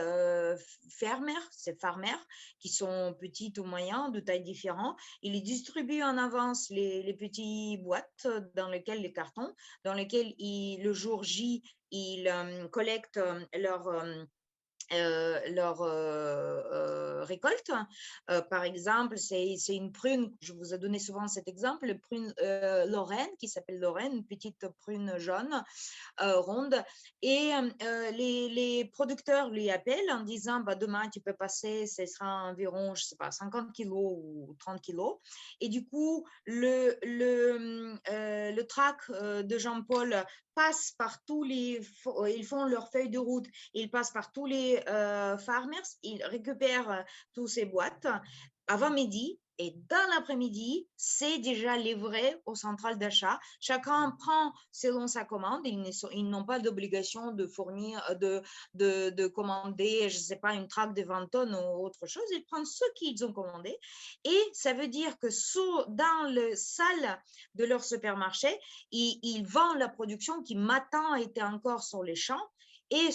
farmers qui sont petites ou moyennes, de tailles différentes. Il distribue en avance les petites boîtes dans lesquelles les cartons, dans lesquels le jour J, il collecte leur récolte. Par exemple, c'est une prune, je vous ai donné souvent cet exemple, la prune Lorraine, qui s'appelle Lorraine, une petite prune jaune, ronde. Et les producteurs lui appellent en disant, bah, demain, tu peux passer, ce sera environ, je sais pas, 50 kilos ou 30 kilos. Et du coup, le track de Jean-Paul passe par ils font leur feuille de route, ils passent par tous les farmers, ils récupèrent tous ces boîtes. Avant midi, Et dans l'après-midi, c'est déjà livré aux centrales d'achat. Chacun prend selon sa commande. Ils n'ont pas d'obligation de fournir, de commander, je ne sais pas, une traque de 20 tonnes ou autre chose. Ils prennent ce qu'ils ont commandé. Et ça veut dire que dans le salle de leur supermarché, ils vendent la production qui matin était encore sur les champs. Et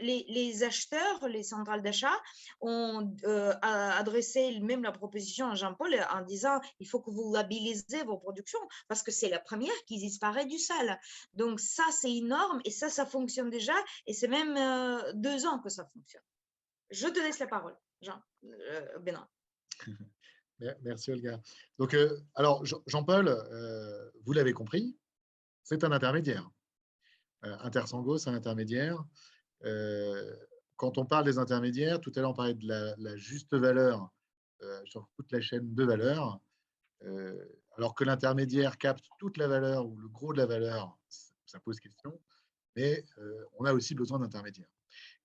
les acheteurs, les centrales d'achat, ont adressé même la proposition à Jean-Paul en disant il faut que vous labellisez vos productions parce que c'est la première qui disparaît du salle. Donc ça, c'est énorme et ça fonctionne déjà et c'est même 2 ans que ça fonctionne. Je te laisse la parole, Benoît. Merci Olga. Donc, alors Jean-Paul, vous l'avez compris, c'est un intermédiaire. Intersango, c'est un intermédiaire. Quand on parle des intermédiaires, tout à l'heure on parlait de la juste valeur sur toute la chaîne de valeur, alors que l'intermédiaire capte toute la valeur ou le gros de la valeur, ça pose question, mais on a aussi besoin d'intermédiaires.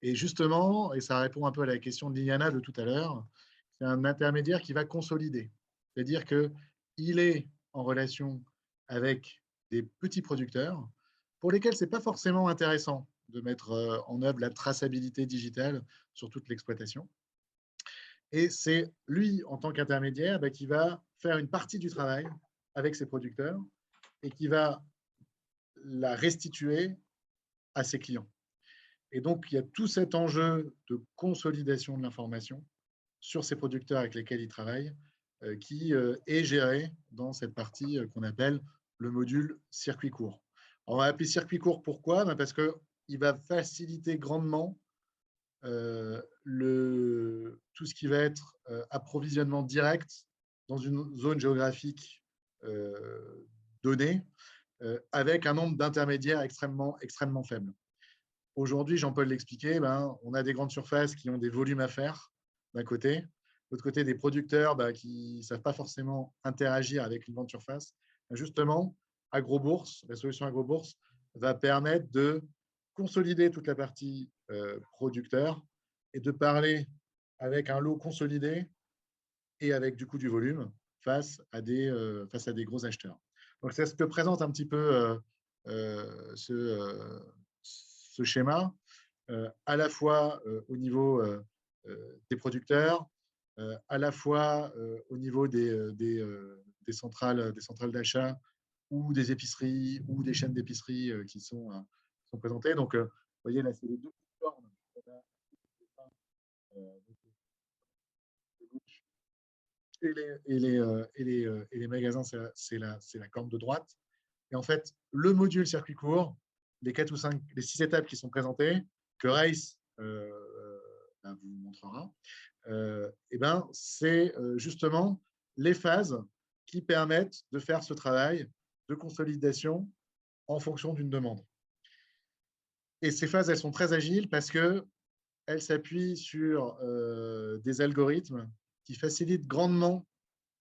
Et justement, et ça répond un peu à la question de Liliana de tout à l'heure, c'est un intermédiaire qui va consolider, c'est-à-dire qu'il est en relation avec des petits producteurs pour lesquels ce n'est pas forcément intéressant de mettre en œuvre la traçabilité digitale sur toute l'exploitation. Et c'est lui, en tant qu'intermédiaire, qui va faire une partie du travail avec ses producteurs et qui va la restituer à ses clients. Et donc, il y a tout cet enjeu de consolidation de l'information sur ces producteurs avec lesquels il travaille qui est géré dans cette partie qu'on appelle le module circuit court. On va appeler circuit court, pourquoi? Parce qu'il va faciliter grandement tout ce qui va être approvisionnement direct dans une zone géographique donnée avec un nombre d'intermédiaires extrêmement faible. Aujourd'hui, Jean-Paul l'expliquait, on a des grandes surfaces qui ont des volumes à faire d'un côté, de l'autre côté des producteurs qui ne savent pas forcément interagir avec une grande surface. Justement, AgroBourse, la solution AgroBourse va permettre de consolider toute la partie producteur et de parler avec un lot consolidé et avec du coup du volume face à des gros acheteurs. Donc, c'est ce que présente un petit peu ce schéma, à la fois au niveau des producteurs, à la fois au niveau des centrales d'achat ou des épiceries ou des chaînes d'épicerie qui sont présentées. Donc, vous voyez, là, c'est les deux formes. Et les magasins, c'est la corne de droite. Et en fait, le module circuit court, les 6 étapes qui sont présentées, que Race vous montrera, c'est justement les phases qui permettent de faire ce travail de consolidation en fonction d'une demande. Et ces phases, elles sont très agiles parce qu'elles s'appuient sur des algorithmes qui facilitent grandement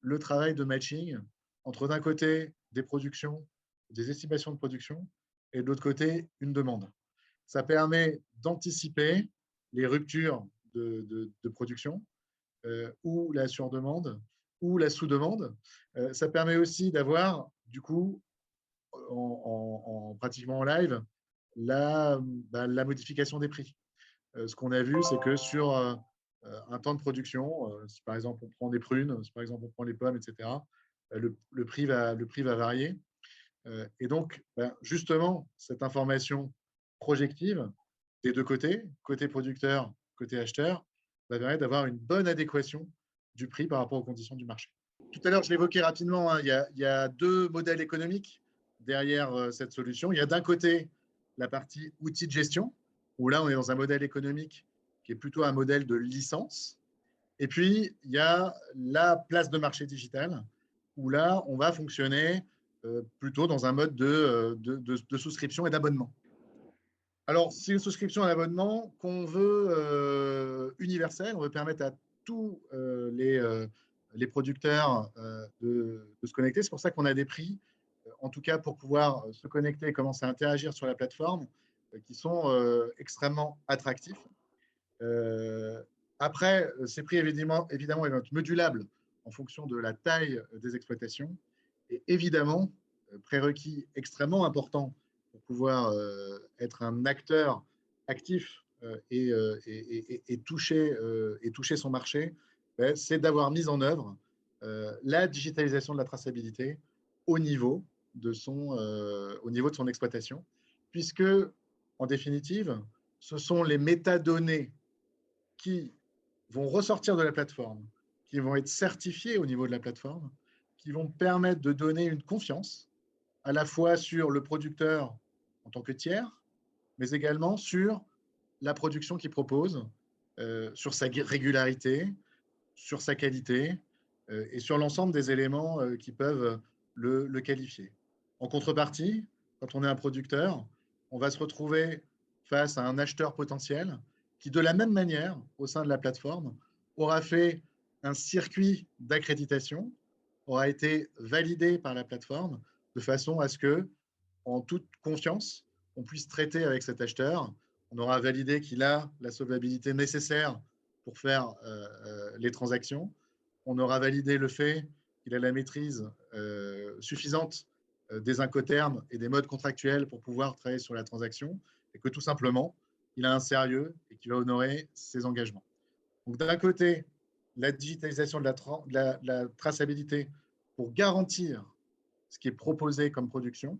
le travail de matching entre d'un côté des productions, des estimations de production, et de l'autre côté, une demande. Ça permet d'anticiper les ruptures de production ou la surdemande ou la sous-demande. Ça permet aussi d'avoir, du coup, pratiquement en live, la modification des prix. Ce qu'on a vu, c'est que sur un temps de production, si par exemple on prend des prunes, si par exemple on prend les pommes, etc., le prix va varier. Et donc, justement, cette information projective des deux côtés, côté producteur, côté acheteur, va permettre d'avoir une bonne adéquation du prix par rapport aux conditions du marché. Tout à l'heure, je l'évoquais rapidement, il y a deux modèles économiques derrière cette solution. Il y a d'un côté la partie outils de gestion, où là, on est dans un modèle économique qui est plutôt un modèle de licence. Et puis, il y a la place de marché digital, où là, on va fonctionner plutôt dans un mode de souscription et d'abonnement. Alors, c'est une souscription et d'abonnement qu'on veut universelle. On veut permettre à tous les producteurs de se connecter. C'est pour ça qu'on a des prix, en tout cas pour pouvoir se connecter et commencer à interagir sur la plateforme, qui sont extrêmement attractifs. Après, ces prix, évidemment, ils vont être modulables en fonction de la taille des exploitations. Et évidemment, prérequis extrêmement important pour pouvoir être un acteur actif et toucher son marché, c'est d'avoir mis en œuvre la digitalisation de la traçabilité au niveau de son exploitation, puisque, en définitive, ce sont les métadonnées qui vont ressortir de la plateforme, qui vont être certifiées au niveau de la plateforme, qui vont permettre de donner une confiance à la fois sur le producteur en tant que tiers, mais également sur la production qu'il propose, sur sa régularité, sur sa qualité et sur l'ensemble des éléments qui peuvent le qualifier. En contrepartie, quand on est un producteur, on va se retrouver face à un acheteur potentiel qui, de la même manière, au sein de la plateforme, aura fait un circuit d'accréditation, aura été validé par la plateforme de façon à ce que, en toute confiance, on puisse traiter avec cet acheteur. On aura validé qu'il a la solvabilité nécessaire pour faire les transactions. On aura validé le fait qu'il a la maîtrise suffisante des incoterms et des modes contractuels pour pouvoir travailler sur la transaction, et que tout simplement, il a un sérieux et qu'il va honorer ses engagements. Donc d'un côté, la digitalisation de la traçabilité pour garantir ce qui est proposé comme production,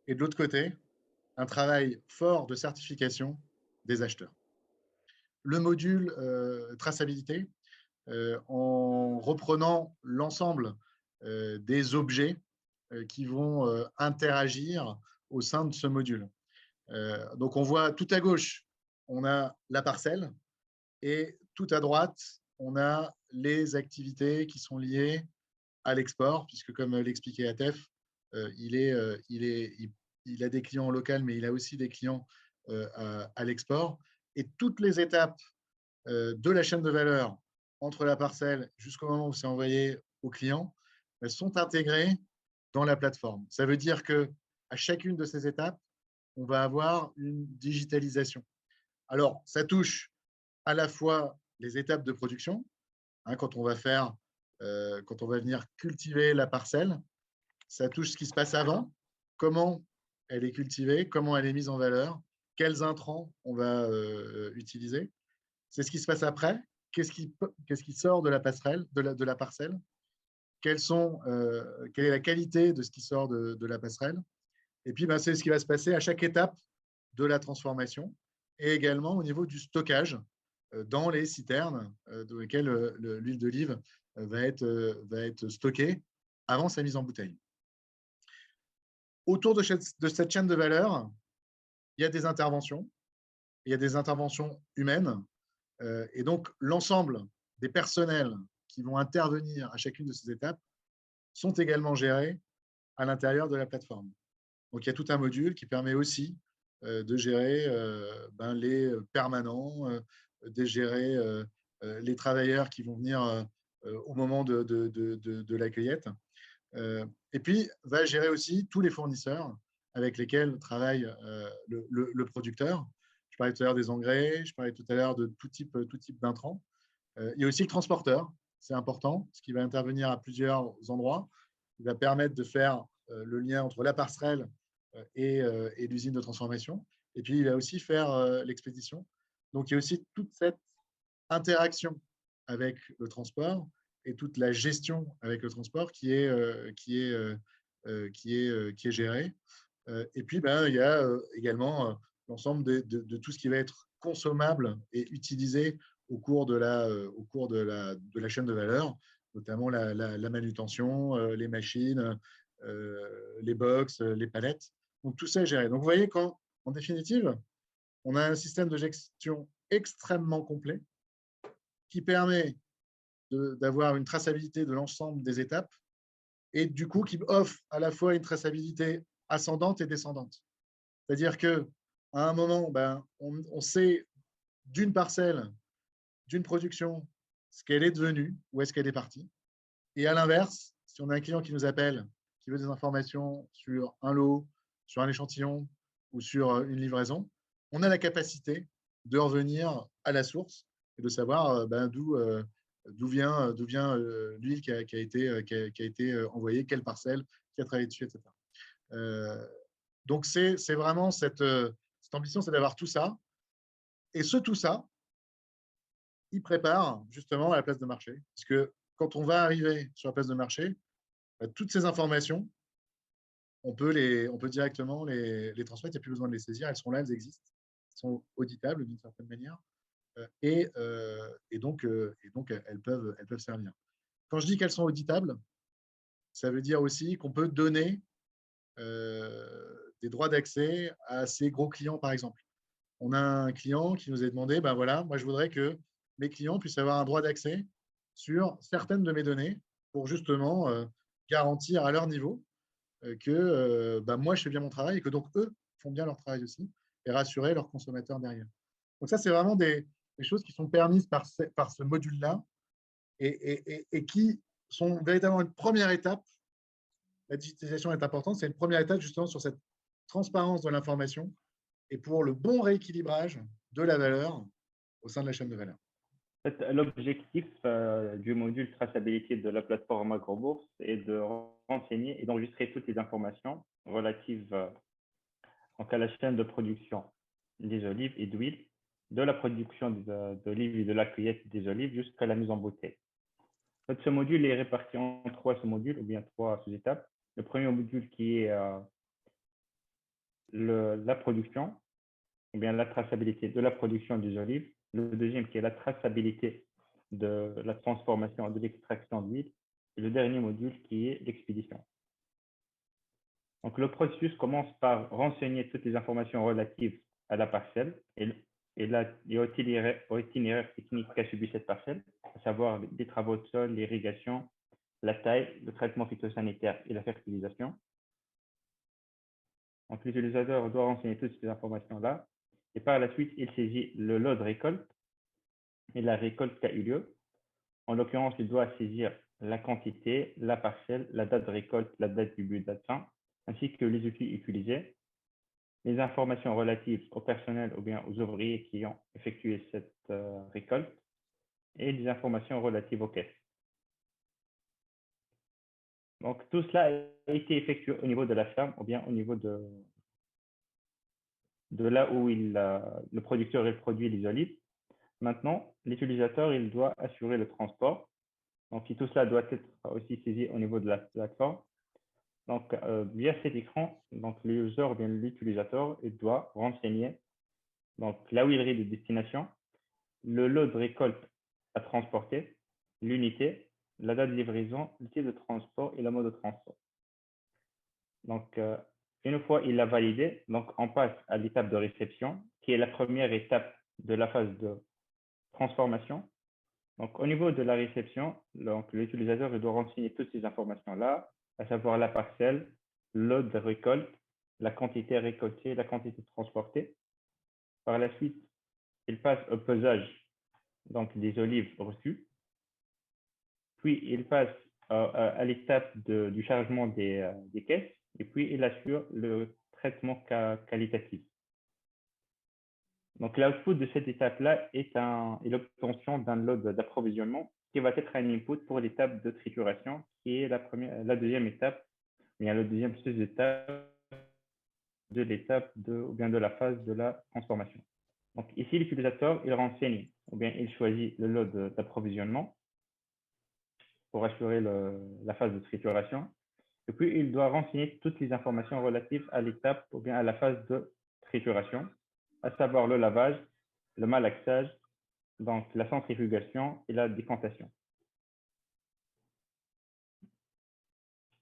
et de l'autre côté, un travail fort de certification des acheteurs. Le module traçabilité, en reprenant l'ensemble des objets qui vont interagir au sein de ce module. Donc on voit tout à gauche, on a la parcelle, et tout à droite, on a les activités qui sont liées à l'export, puisque comme l'expliquait Atef, il a des clients locaux, mais il a aussi des clients à l'export. Et toutes les étapes de la chaîne de valeur entre la parcelle jusqu'au moment où c'est envoyé au client, elles sont intégrées dans la plateforme. Ça veut dire qu'à chacune de ces étapes, on va avoir une digitalisation. Alors, ça touche à la fois les étapes de production, hein, quand on va venir cultiver la parcelle, ça touche ce qui se passe avant, comment elle est cultivée, comment elle est mise en valeur, quels intrants on va utiliser. C'est ce qui se passe après, qu'est-ce qui sort de la passerelle, de la parcelle, quelle est la qualité de ce qui sort de la passerelle. Et puis, c'est ce qui va se passer à chaque étape de la transformation et également au niveau du stockage dans les citernes dans lesquelles l'huile d'olive va être stockée avant sa mise en bouteille. Autour de cette chaîne de valeur, il y a des interventions. Il y a des interventions humaines. Et donc, l'ensemble des personnels qui vont intervenir à chacune de ces étapes sont également gérés à l'intérieur de la plateforme. Donc, il y a tout un module qui permet aussi de gérer les permanents, de gérer les travailleurs qui vont venir au moment de la cueillette. Et puis, va gérer aussi tous les fournisseurs avec lesquels travaille le producteur. Je parlais tout à l'heure des engrais, je parlais tout à l'heure de tout type d'intrants. Il y a aussi le transporteur, c'est important, ce qui va intervenir à plusieurs endroits. Il va permettre de faire le lien entre la passerelle et l'usine de transformation. Et puis, il va aussi faire l'expédition. Donc, il y a aussi toute cette interaction avec le transport et toute la gestion avec le transport qui est gérée. Et puis, il y a également l'ensemble de tout ce qui va être consommable et utilisé au cours de la chaîne de valeur, notamment la manutention, les machines, les box, les palettes. Donc, tout ça est géré. Donc, vous voyez qu'en définitive, on a un système de gestion extrêmement complet qui permet d'avoir une traçabilité de l'ensemble des étapes et du coup, qui offre à la fois une traçabilité ascendante et descendante. C'est-à-dire qu'à un moment, on sait d'une parcelle, d'une production, ce qu'elle est devenue, où est-ce qu'elle est partie. Et à l'inverse, si on a un client qui nous appelle, qui veut des informations sur un lot, sur un échantillon ou sur une livraison, on a la capacité de revenir à la source et de savoir d'où d'où vient l'huile qui a été envoyée, quelle parcelle, qui a travaillé dessus, etc. Donc, c'est vraiment cette ambition, c'est d'avoir tout ça. Et tout ça, il prépare justement à la place de marché. Parce que quand on va arriver sur la place de marché, toutes ces informations, on peut directement les transmettre, il n'y a plus besoin de les saisir, elles sont là, elles existent, elles sont auditables d'une certaine manière, et donc elles peuvent servir. Quand je dis qu'elles sont auditables, ça veut dire aussi qu'on peut donner des droits d'accès à ces gros clients, par exemple. On a un client qui nous a demandé, ben voilà, moi je voudrais que mes clients puissent avoir un droit d'accès sur certaines de mes données pour justement garantir à leur niveau que ben moi je fais bien mon travail et que donc eux font bien leur travail aussi et rassurer leurs consommateurs derrière. Donc ça, c'est vraiment des choses qui sont permises par ce module-là et qui sont véritablement une première étape. La digitalisation est importante, c'est une première étape justement sur cette transparence de l'information et pour le bon rééquilibrage de la valeur au sein de la chaîne de valeur. L'objectif du module traçabilité de la plateforme AgroBourse est de renseigner et d'enregistrer toutes les informations relatives donc à la chaîne de production des olives et d'huile, de la production d'olives et de la cueillette des olives jusqu'à la mise en bouteille. En fait, ce module est réparti en 3 sous-modules ou bien 3 sous-étapes. Le premier module qui est la production, ou bien la traçabilité de la production des olives. Le deuxième qui est la traçabilité de la transformation de l'extraction d'huile. Et le dernier module qui est l'expédition. Donc, le processus commence par renseigner toutes les informations relatives à la parcelle et au itinéraire technique qu'a subi cette parcelle, à savoir les travaux de sol, l'irrigation, la taille, le traitement phytosanitaire et la fertilisation. Donc, l'utilisateur doit renseigner toutes ces informations-là et par la suite, il saisit le lot de récolte et la récolte qui a eu lieu. En l'occurrence, il doit saisir la quantité, la parcelle, la date de récolte, la date du but, date de fin, ainsi que les outils utilisés, les informations relatives au personnel ou bien aux ouvriers qui ont effectué cette récolte et les informations relatives aux caisses. Donc, tout cela a été effectué au niveau de la ferme ou bien au niveau de là où le producteur produit les olives. Maintenant, l'utilisateur, il doit assurer le transport. Donc, tout cela doit être aussi saisi au niveau de la plateforme. Donc, via cet écran, donc, l'user ou bien l'utilisateur, il doit renseigner donc, la huilerie de destination, le lot de récolte à transporter, l'unité, la date de livraison, le type de transport et le mode de transport. Donc, une fois il l'a validé, donc on passe à l'étape de réception, qui est la première étape de la phase de transformation. Donc, au niveau de la réception, l'utilisateur doit renseigner toutes ces informations-là, à savoir la parcelle, le lot de récolte, la quantité récoltée, la quantité transportée. Par la suite, il passe au pesage donc, des olives reçues. Puis, il passe à l'étape du chargement des caisses. Et puis, il assure le traitement qualitatif. Donc, l'output de cette étape-là est l'obtention d'un lot d'approvisionnement qui va être un input pour l'étape de trituration, qui est la deuxième étape, bien le deuxième sous-étape de l'étape ou bien de la phase de la transformation. Donc, ici, l'utilisateur, il renseigne ou bien il choisit le lot d'approvisionnement pour assurer la phase de trituration. Et puis, il doit renseigner toutes les informations relatives à l'étape ou bien à la phase de trituration, à savoir le lavage, le malaxage, donc la centrifugation et la décantation.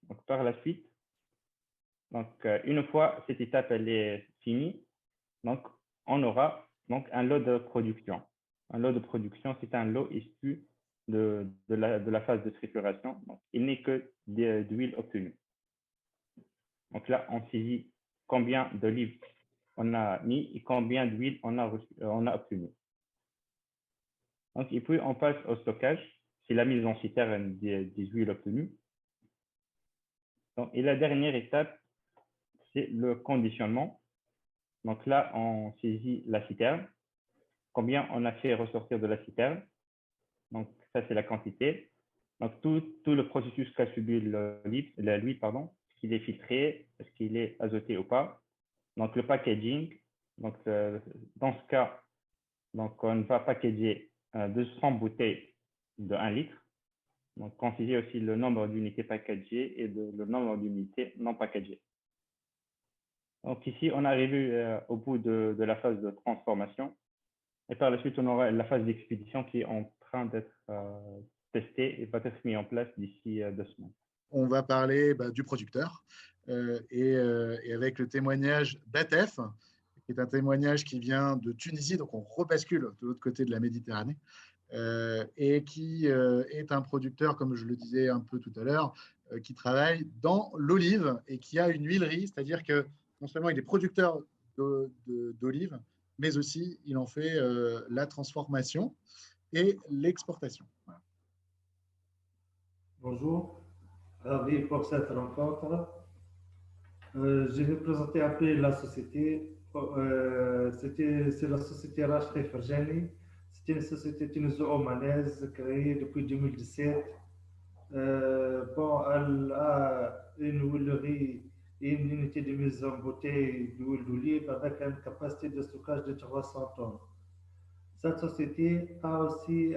Donc, par la suite, donc, une fois cette étape elle est finie, donc, on aura donc, un lot de production. Un lot de production, c'est un lot issu de la phase de trituration. Donc, il n'est que d'huile obtenue. Donc là, on saisit combien d'olives on a mis et combien d'huile on a obtenu. Donc, et puis, on passe au stockage. C'est la mise en citerne des huiles obtenues. Donc, et la dernière étape, c'est le conditionnement. Donc là, on saisit la citerne. Combien on a fait ressortir de la citerne. Donc, ça, c'est la quantité. Donc, tout le processus qu'a subi l'huile, pardon, est-ce qu'il est filtré, est-ce qu'il est azoté ou pas. Donc, le packaging. Donc, dans ce cas, donc, on va packager 200 bouteilles de 1 litre. Donc, considérer aussi le nombre d'unités packagées et le nombre d'unités non packagées. Donc, ici, on est arrivé au bout de la phase de transformation. Et par la suite, on aura la phase d'expédition qui est en train d'être testée et va être mise en place d'ici 2 semaines. On va parler du producteur et avec le témoignage d'Atef, qui est un témoignage qui vient de Tunisie, donc on rebascule de l'autre côté de la Méditerranée, et qui est un producteur, comme je le disais un peu tout à l'heure, qui travaille dans l'olive et qui a une huilerie, c'est-à-dire que non seulement il est producteur d'olive, mais aussi il en fait la transformation et l'exportation. Voilà. Bonjour, ravi pour cette rencontre. Je vais présenter un peu la société. C'est la société Rachri Ferjani. C'est une société tuniso-omanaise créée depuis 2017. Elle a une huilerie et une unité de mise en bouteille d'huile d'olive avec une capacité de stockage de 300 tonnes. Cette société a aussi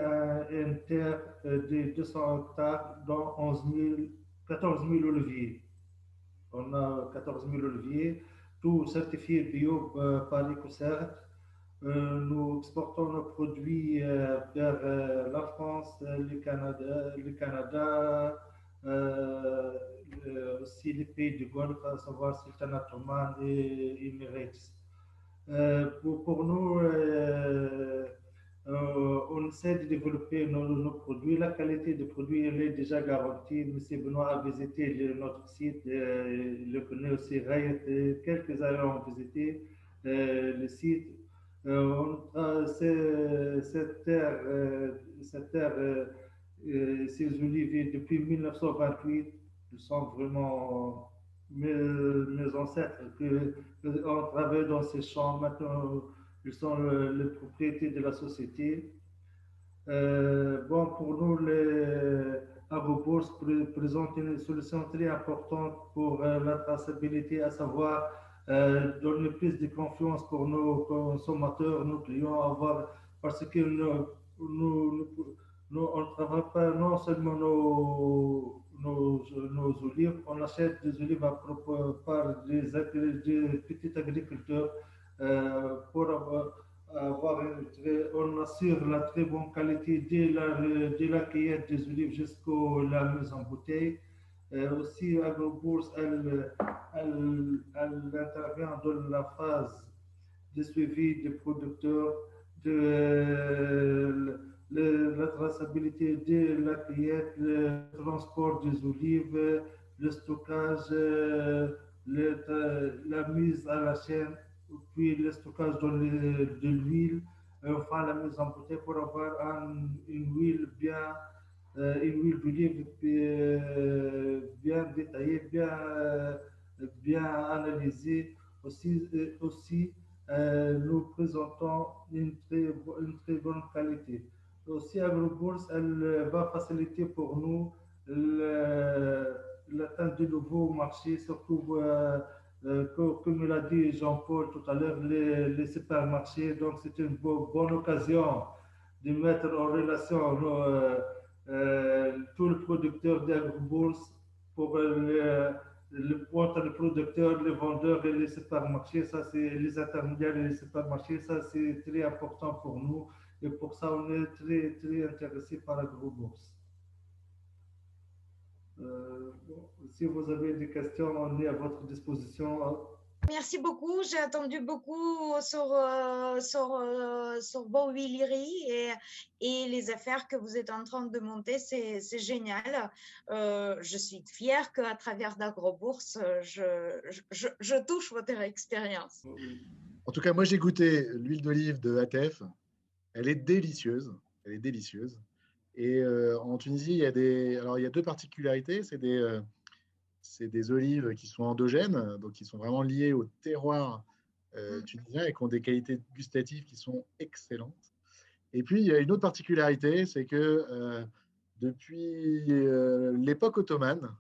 une terre de 200 hectares, dont 14 000 oliviers. On a 14 000 oliviers, tout certifié bio par EcoCert. Nous exportons nos produits vers la France, le Canada, aussi les pays du Golfe, à savoir Sultanat Oman et Emirates. Pour nous, on essaie de développer nos produits. La qualité des produits elle est déjà garantie. M. Benoît a visité notre site, il le connaît aussi. Quelques années ont visité le site. Cette terre, ces oliviers, depuis 1928, ils sont vraiment mes ancêtres qui ont travaillé dans ces champs. Maintenant, ils sont les propriétés de la société. Pour nous, les AgroBourse présente une solution très importante pour la traçabilité, à savoir donner plus de confiance pour nos consommateurs, nos clients, parce que nous on ne travaille pas non seulement nos olives, on achète des olives par des petits agriculteurs pour on assure la très bonne qualité de la cueillette des olives jusqu'à la mise en bouteille. Aussi, AgroBourse, elle intervient dans la phase de suivi des producteurs, la traçabilité de la cueillette, le transport des olives, le stockage, la mise à la chaîne, puis le stockage de l'huile, enfin la mise en bouteille pour avoir une huile une huile d'olive bien détaillée, bien analysée. Aussi nous présentons une très bonne qualité. Aussi, AgroBourse, elle va faciliter pour nous l'atteinte de nouveaux marchés, surtout comme l'a dit Jean-Paul tout à l'heure, les supermarchés. Donc, c'est une bonne occasion de mettre en relation tous les producteurs d'AgroBourse pour entre les producteurs, les vendeurs et les supermarchés. Ça, c'est les intermédiaires et les supermarchés. Ça, c'est très important pour nous. Et pour ça, on est très, très intéressé par AgroBourse. Si vous avez des questions, on est à votre disposition. Merci beaucoup. J'ai attendu beaucoup sur vos huileries et les affaires que vous êtes en train de monter. C'est génial. Je suis fière qu'à travers d'AgroBourse, je touche votre expérience. En tout cas, moi, j'ai goûté l'huile d'olive de Atef. Elle est délicieuse. Elle est délicieuse. Et en Tunisie, il y a deux particularités. C'est des olives qui sont endogènes, donc qui sont vraiment liées au terroir tunisien et qui ont des qualités gustatives qui sont excellentes. Et puis, il y a une autre particularité, c'est que depuis l'époque ottomane,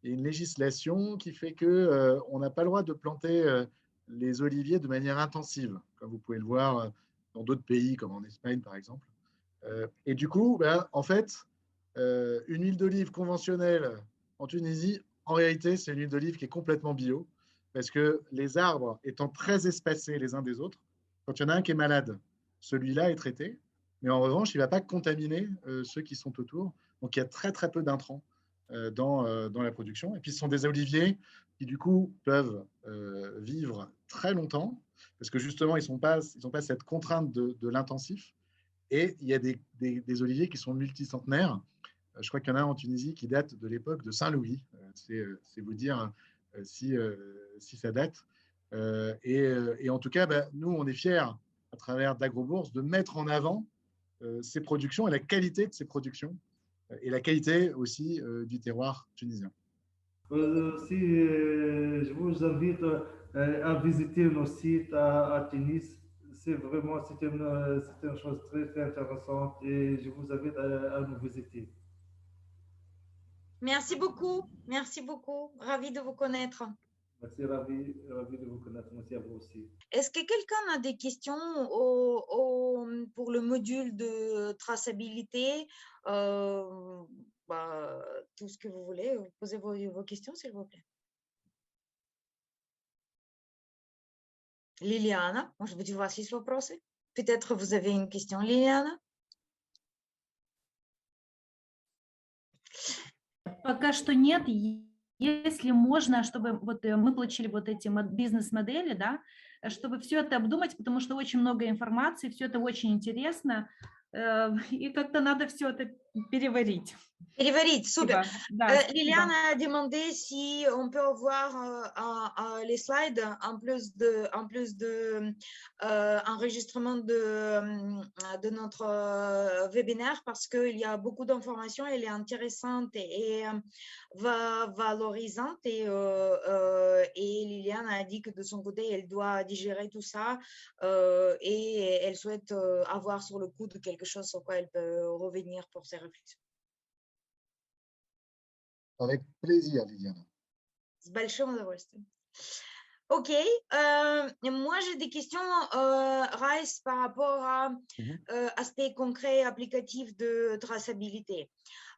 il y a une législation qui fait qu'on n'a pas le droit de planter les oliviers de manière intensive, comme vous pouvez le voir dans d'autres pays, comme en Espagne, par exemple. Et du coup, ben, en fait, une huile d'olive conventionnelle en Tunisie, en réalité, c'est une huile d'olive qui est complètement bio, parce que les arbres étant très espacés les uns des autres, quand il y en a un qui est malade, celui-là est traité, mais en revanche, il ne va pas contaminer ceux qui sont autour. Donc, il y a très, très peu d'intrants dans la production. Et puis, ce sont des oliviers qui, du coup, peuvent vivre très longtemps, parce que justement, ils n'ont pas cette contrainte de l'intensif. Et il y a des oliviers qui sont multicentenaires. Je crois qu'il y en a un en Tunisie qui date de l'époque de Saint-Louis. C'est vous dire si ça date. Et en tout cas, bah, nous, on est fiers, à travers d'Agrobourse, de mettre en avant ces productions et la qualité de ces productions et la qualité aussi du terroir tunisien. Si je vous invite à visiter nos sites à Tunis, c'est une chose très, très intéressante et je vous invite à nous visiter. Merci beaucoup. Merci beaucoup. Ravi de vous connaître. Merci, ravi de vous connaître. Merci à vous aussi. Est-ce que quelqu'un a des questions pour le module de traçabilité? Tout ce que vous voulez, posez vos questions, s'il vous plaît. Liliana, может быть, у вас есть вопросы? Peut-être vous avez une question, Liliana? Пока что нет. Если можно, чтобы вот мы получили вот эти бизнес-модели, да, чтобы все это обдумать, потому что очень много информации, все это очень интересно, и как-то надо все это переварить. Переварить, супер. Да, Liliana a demandé si on peut avoir les slides en plus de enregistrement de notre webinaire parce qu'il y a beaucoup d'informations, elle est intéressante et valorisante et Liliana a dit que de son côté, elle doit digérer tout ça et elle souhaite avoir sur le coup de quelque chose sur quoi elle peut revenir pour ses réflexions. Avec plaisir, Liliana. С большим удовольствием. Ok, moi j'ai des questions, Raïs, par rapport à aspect concret applicatif de traçabilité.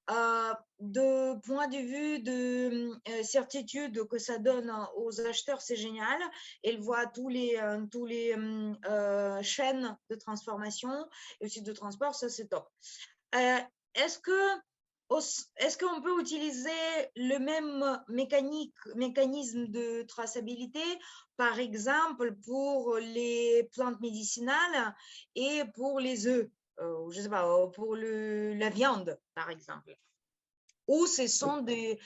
De point de vue de certitude que ça donne aux acheteurs, c'est génial. Ils voient tous les chaînes de transformation et aussi de transport, ça c'est top. Est-ce qu'on peut utiliser le même mécanisme de traçabilité, par exemple, pour les plantes médicinales et pour les œufs, je sais pas, pour la viande, par exemple? Ou ce sont des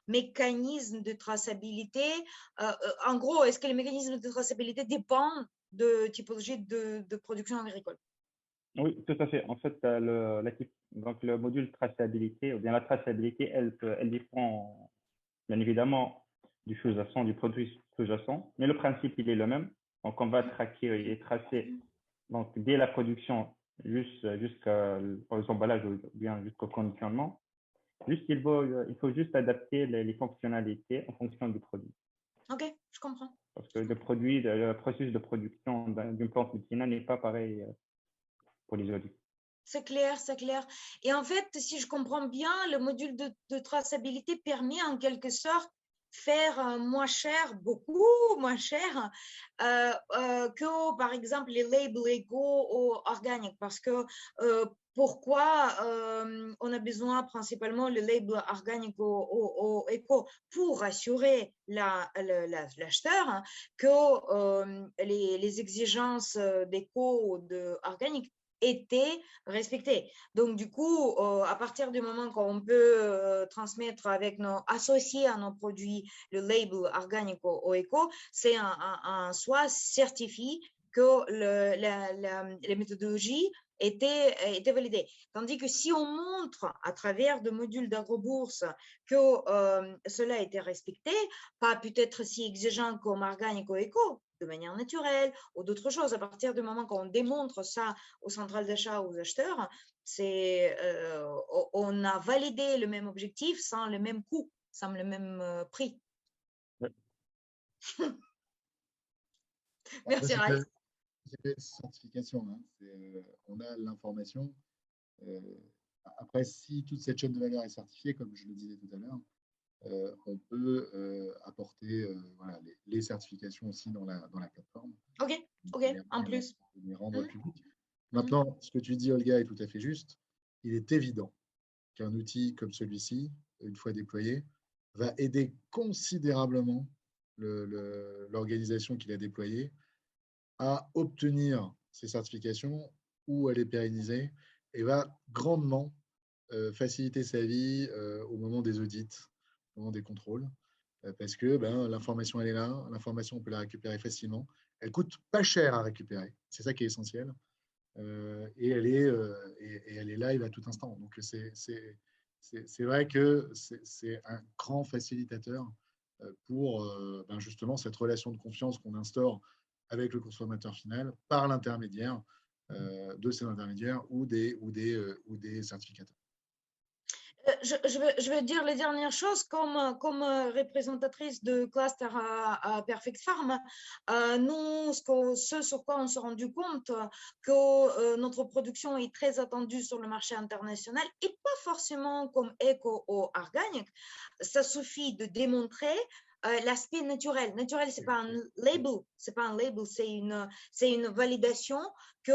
mécanismes de traçabilité? En gros, est-ce que les mécanismes de traçabilité dépendent de typologie de production agricole? Oui, tout à fait. En fait, donc le module traçabilité, ou bien la traçabilité, elle dépend bien évidemment du sous-jacent, du produit sous-jacent, mais le principe, il est le même. Donc, on va traquer et tracer donc, dès la production jusqu'aux emballages ou bien jusqu'au conditionnement. Il faut juste adapter les fonctionnalités en fonction du produit. Ok, je comprends. Parce que le processus de production d'une plante médicinale n'est pas pareil pour les olives. C'est clair, c'est clair. Et en fait, si je comprends bien, le module de traçabilité permet en quelque sorte faire moins cher, beaucoup moins cher que, par exemple, les labels éco ou organiques. Parce que pourquoi on a besoin principalement le label organique ou éco pour assurer l'acheteur que les exigences d'éco ou d'organique étaient respectées. Donc, du coup, à partir du moment qu'on peut transmettre associer à nos produits le label organique ou éco, c'est en soi certifié que les méthodologies étaient validées. Tandis que si on montre à travers de modules d'agrobourse que cela a été respecté, pas peut-être si exigeant comme organique ou éco, de manière naturelle ou d'autres choses, à partir du moment qu'on démontre ça aux centrales d'achat, aux acheteurs, on a validé le même objectif sans le même coût, sans le même prix. Ouais. Merci, Raïs. C'est une certification, hein. On a l'information. Après, si toute cette chaîne de valeur est certifiée, comme je le disais tout à l'heure, on peut apporter voilà, les certifications aussi dans la plateforme. Ok, en plus. Les rendre publics. Maintenant, ce que tu dis, Olga, est tout à fait juste. Il est évident qu'un outil comme celui-ci, une fois déployé, va aider considérablement l'organisation qu'il a déployée à obtenir ces certifications ou à les pérenniser et va grandement faciliter sa vie au moment des audits, au moment des contrôles, parce que l'information, elle est là, l'information, on peut la récupérer facilement. Elle coûte pas cher à récupérer, c'est ça qui est essentiel. Et elle est live à tout instant. Donc, c'est vrai que c'est un grand facilitateur pour justement cette relation de confiance qu'on instaure avec le consommateur final par l'intermédiaire de ces intermédiaires ou des certificateurs. Je vais dire les dernières choses comme représentatrice de cluster à Perfect Farm. Nous, ce sur quoi on s'est rendu compte que notre production est très attendue sur le marché international et pas forcément comme éco ou organique. Ça suffit de démontrer l'aspect naturel. Naturel, c'est pas un label, c'est une validation que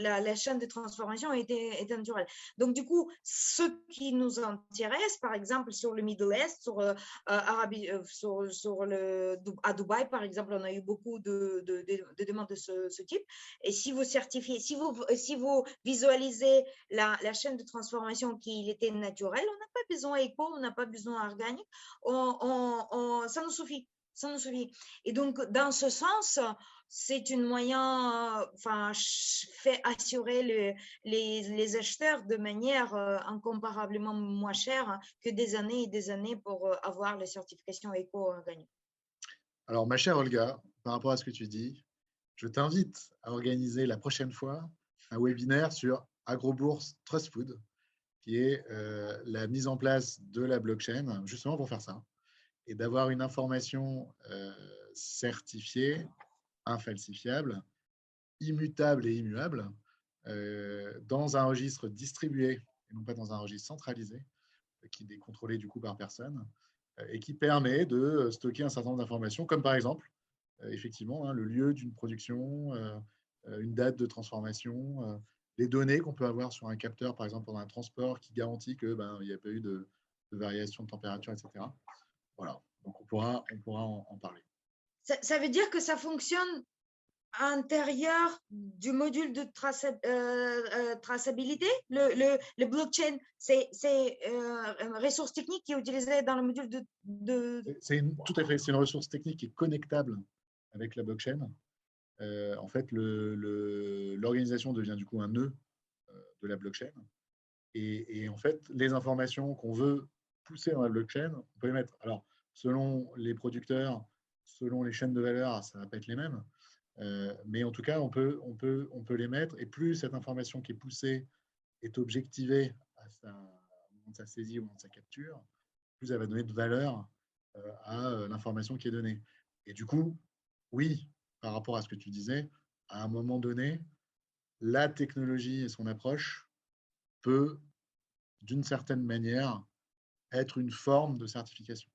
la chaîne de transformation était naturelle. Donc, du coup, ce qui nous intéresse, par exemple, sur le Middle East, sur Arabie, à Dubaï, par exemple, on a eu beaucoup de demandes de ce type. Et si vous certifiez, si vous visualisez la chaîne de transformation qui était naturelle, on n'a pas besoin éco, on n'a pas besoin organique, ça nous suffit. Ça nous suffit. Et donc, dans ce sens, c'est un moyen, fait assurer les acheteurs de manière incomparablement moins chère que des années et des années pour avoir les certifications éco-organiques. Alors, ma chère Olga, par rapport à ce que tu dis, je t'invite à organiser la prochaine fois un webinaire sur AgroBourse Trust Food, qui est la mise en place de la blockchain, justement pour faire ça, et d'avoir une information certifiée, infalsifiable, immutable et immuable, dans un registre distribué, et non pas dans un registre centralisé, qui est contrôlé du coup par personne, et qui permet de stocker un certain nombre d'informations, comme par exemple, effectivement, le lieu d'une production, une date de transformation, les données qu'on peut avoir sur un capteur, par exemple, pendant un transport, qui garantit qu'il n'y a pas eu de variation de température, etc. Voilà, donc on pourra en parler. Ça veut dire que ça fonctionne à l'intérieur du module de traçabilité. Le blockchain, c'est une ressource technique qui est utilisée dans le module de... Tout à fait, c'est une ressource technique qui est connectable avec la blockchain. En fait, l'organisation devient du coup un nœud de la blockchain. Et en fait, les informations qu'on veut pousser dans la blockchain, on peut les mettre. Alors, selon les producteurs, selon les chaînes de valeur, ça ne va pas être les mêmes. Mais en tout cas, on peut les mettre. Et plus cette information qui est poussée est objectivée au moment de sa saisie, au moment de sa capture, plus elle va donner de valeur à l'information qui est donnée. Et du coup, oui, par rapport à ce que tu disais, à un moment donné, la technologie et son approche peut, d'une certaine manière, être une forme de certification.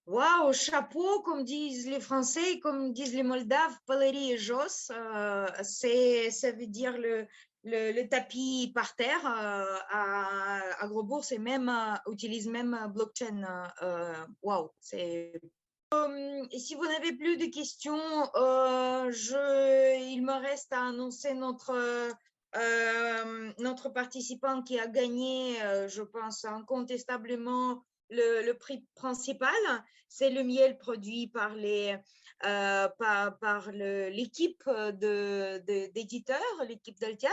Waouh, chapeau, comme disent les Français, comme disent les Moldaves, Palerie et Jos, ça veut dire le tapis par terre. AgroBourse et même utilise même blockchain. Waouh, c'est... Et si vous n'avez plus de questions, il me reste à annoncer notre participant qui a gagné, je pense, incontestablement le prix principal, c'est le miel produit par l'équipe d'éditeurs, l'équipe d'Altiad.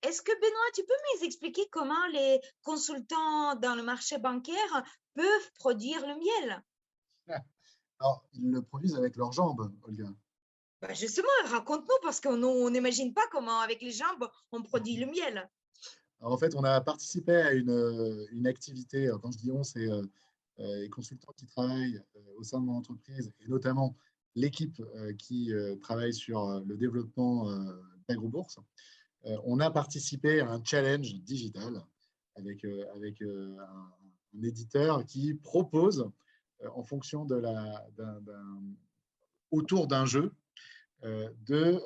Est-ce que, Benoît, tu peux m'expliquer comment les consultants dans le marché bancaire peuvent produire le miel? Alors, ils le produisent avec leurs jambes, Olga. Bah justement, raconte-nous, parce qu'on n'imagine pas comment, avec les jambes, on produit le miel. Alors, en fait, on a participé à une activité. Alors, quand je dis on, c'est les consultants qui travaillent au sein de mon entreprise, et notamment l'équipe qui travaille sur le développement d'AgroBourse. On a participé à un challenge digital avec un éditeur qui propose, en fonction autour d'un jeu, de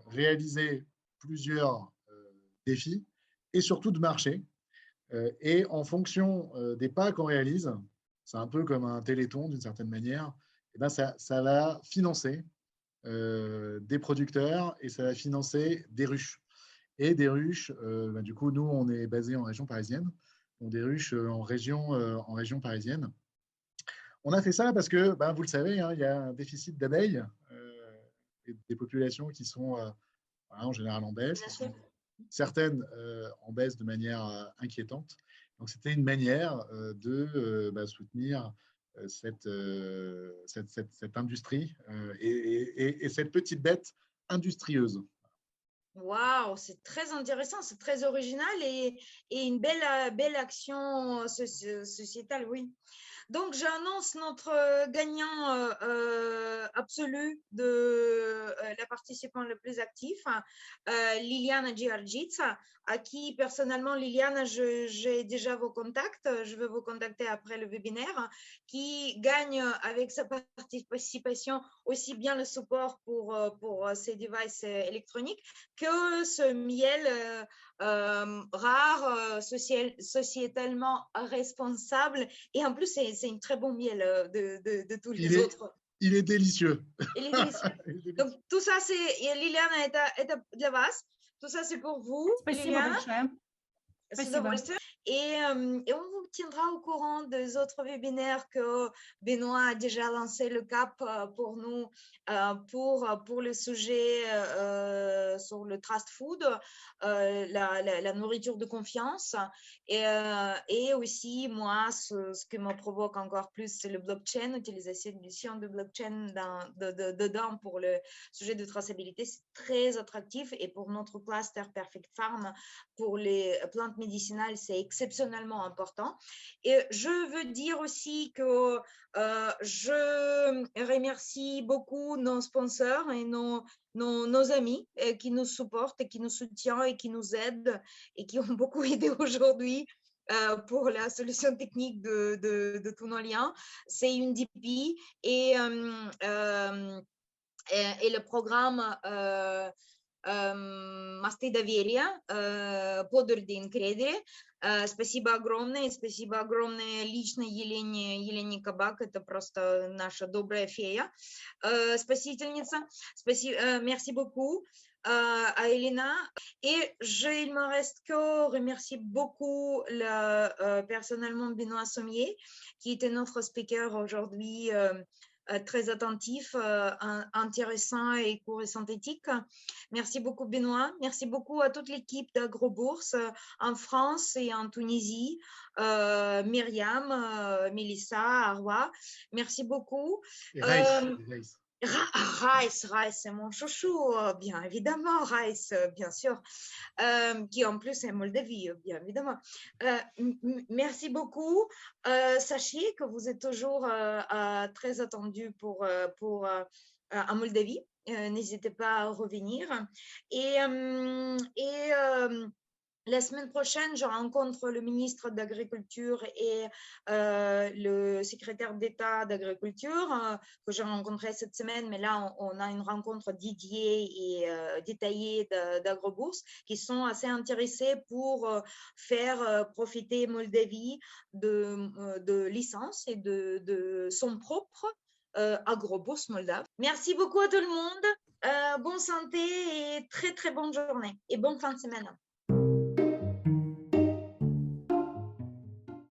réaliser plusieurs défis et surtout de marcher. Et en fonction des pas qu'on réalise, c'est un peu comme un téléthon d'une certaine manière, et ben ça va financer des producteurs et ça va financer des ruches. Et des ruches, du coup, nous, on est basé en région parisienne, donc des ruches en région parisienne. On a fait ça parce que, vous le savez, hein, il y a un déficit d'abeilles et des populations qui sont en général en baisse, certaines en baisse de manière inquiétante. Donc, c'était une manière de soutenir cette industrie et cette petite bête industrieuse. Waouh, c'est très intéressant, c'est très original et une belle action sociétale, oui. Donc, j'annonce notre gagnant absolu de la participante le plus actif, Liliana Giargica, à qui personnellement, Liliana, j'ai déjà vos contacts, je vais vous contacter après le webinaire, qui gagne avec sa participation aussi bien le support pour ces devices électroniques que ce miel rare, sociétalement responsable. Et en plus, c'est un très bon miel de tous les autres. Il est délicieux. Il est délicieux. Donc, tout ça, c'est Liliana, это для вас. Tout ça, c'est pour vous. Спасибо большое. Спасибо. Et on vous tiendra au courant des autres webinaires que Benoît a déjà lancé le cap pour nous, pour le sujet sur le trust food, la nourriture de confiance. Et aussi, moi, ce qui me provoque encore plus, c'est le blockchain, l'utilisation de blockchain dedans pour le sujet de traçabilité. C'est très attractif. Et pour notre cluster Perfect Farm, pour les plantes médicinales, c'est exceptionnellement important. Et je veux dire aussi que je remercie beaucoup nos sponsors et nos amis qui nous supportent et qui nous soutiennent et qui nous aident et qui ont beaucoup aidé aujourd'hui pour la solution technique de tous nos liens. C'est UNDP et le programme Мосты доверия, Подордин Кредри. Спасибо огромное лично Елене Кабак, это просто наша добрая фея, спасительница. Спасибо, merci beaucoup à Elena. Et il me reste que remercier beaucoup personnellement Benoît Sommier, qui était notre speaker aujourd'hui, très attentif, intéressant et court et synthétique. Merci beaucoup Benoît. Merci beaucoup à toute l'équipe d'AgroBourse en France et en Tunisie. Myriam, Mélissa, Arwa. Merci beaucoup. Raïs, c'est mon chouchou, bien évidemment, Raïs, bien sûr, qui en plus est Moldavie, bien évidemment. Merci beaucoup. Sachez que vous êtes toujours très attendus pour en Moldavie. N'hésitez pas à revenir. Et la semaine prochaine, je rencontre le ministre d'Agriculture et le secrétaire d'État d'Agriculture que j'ai rencontré cette semaine, mais là, on a une rencontre dédiée et détaillée d'AgroBourse qui sont assez intéressés pour faire profiter Moldavie de licences et de son propre AgroBourse moldave. Merci beaucoup à tout le monde. Bonne santé et très, très bonne journée et bonne fin de semaine.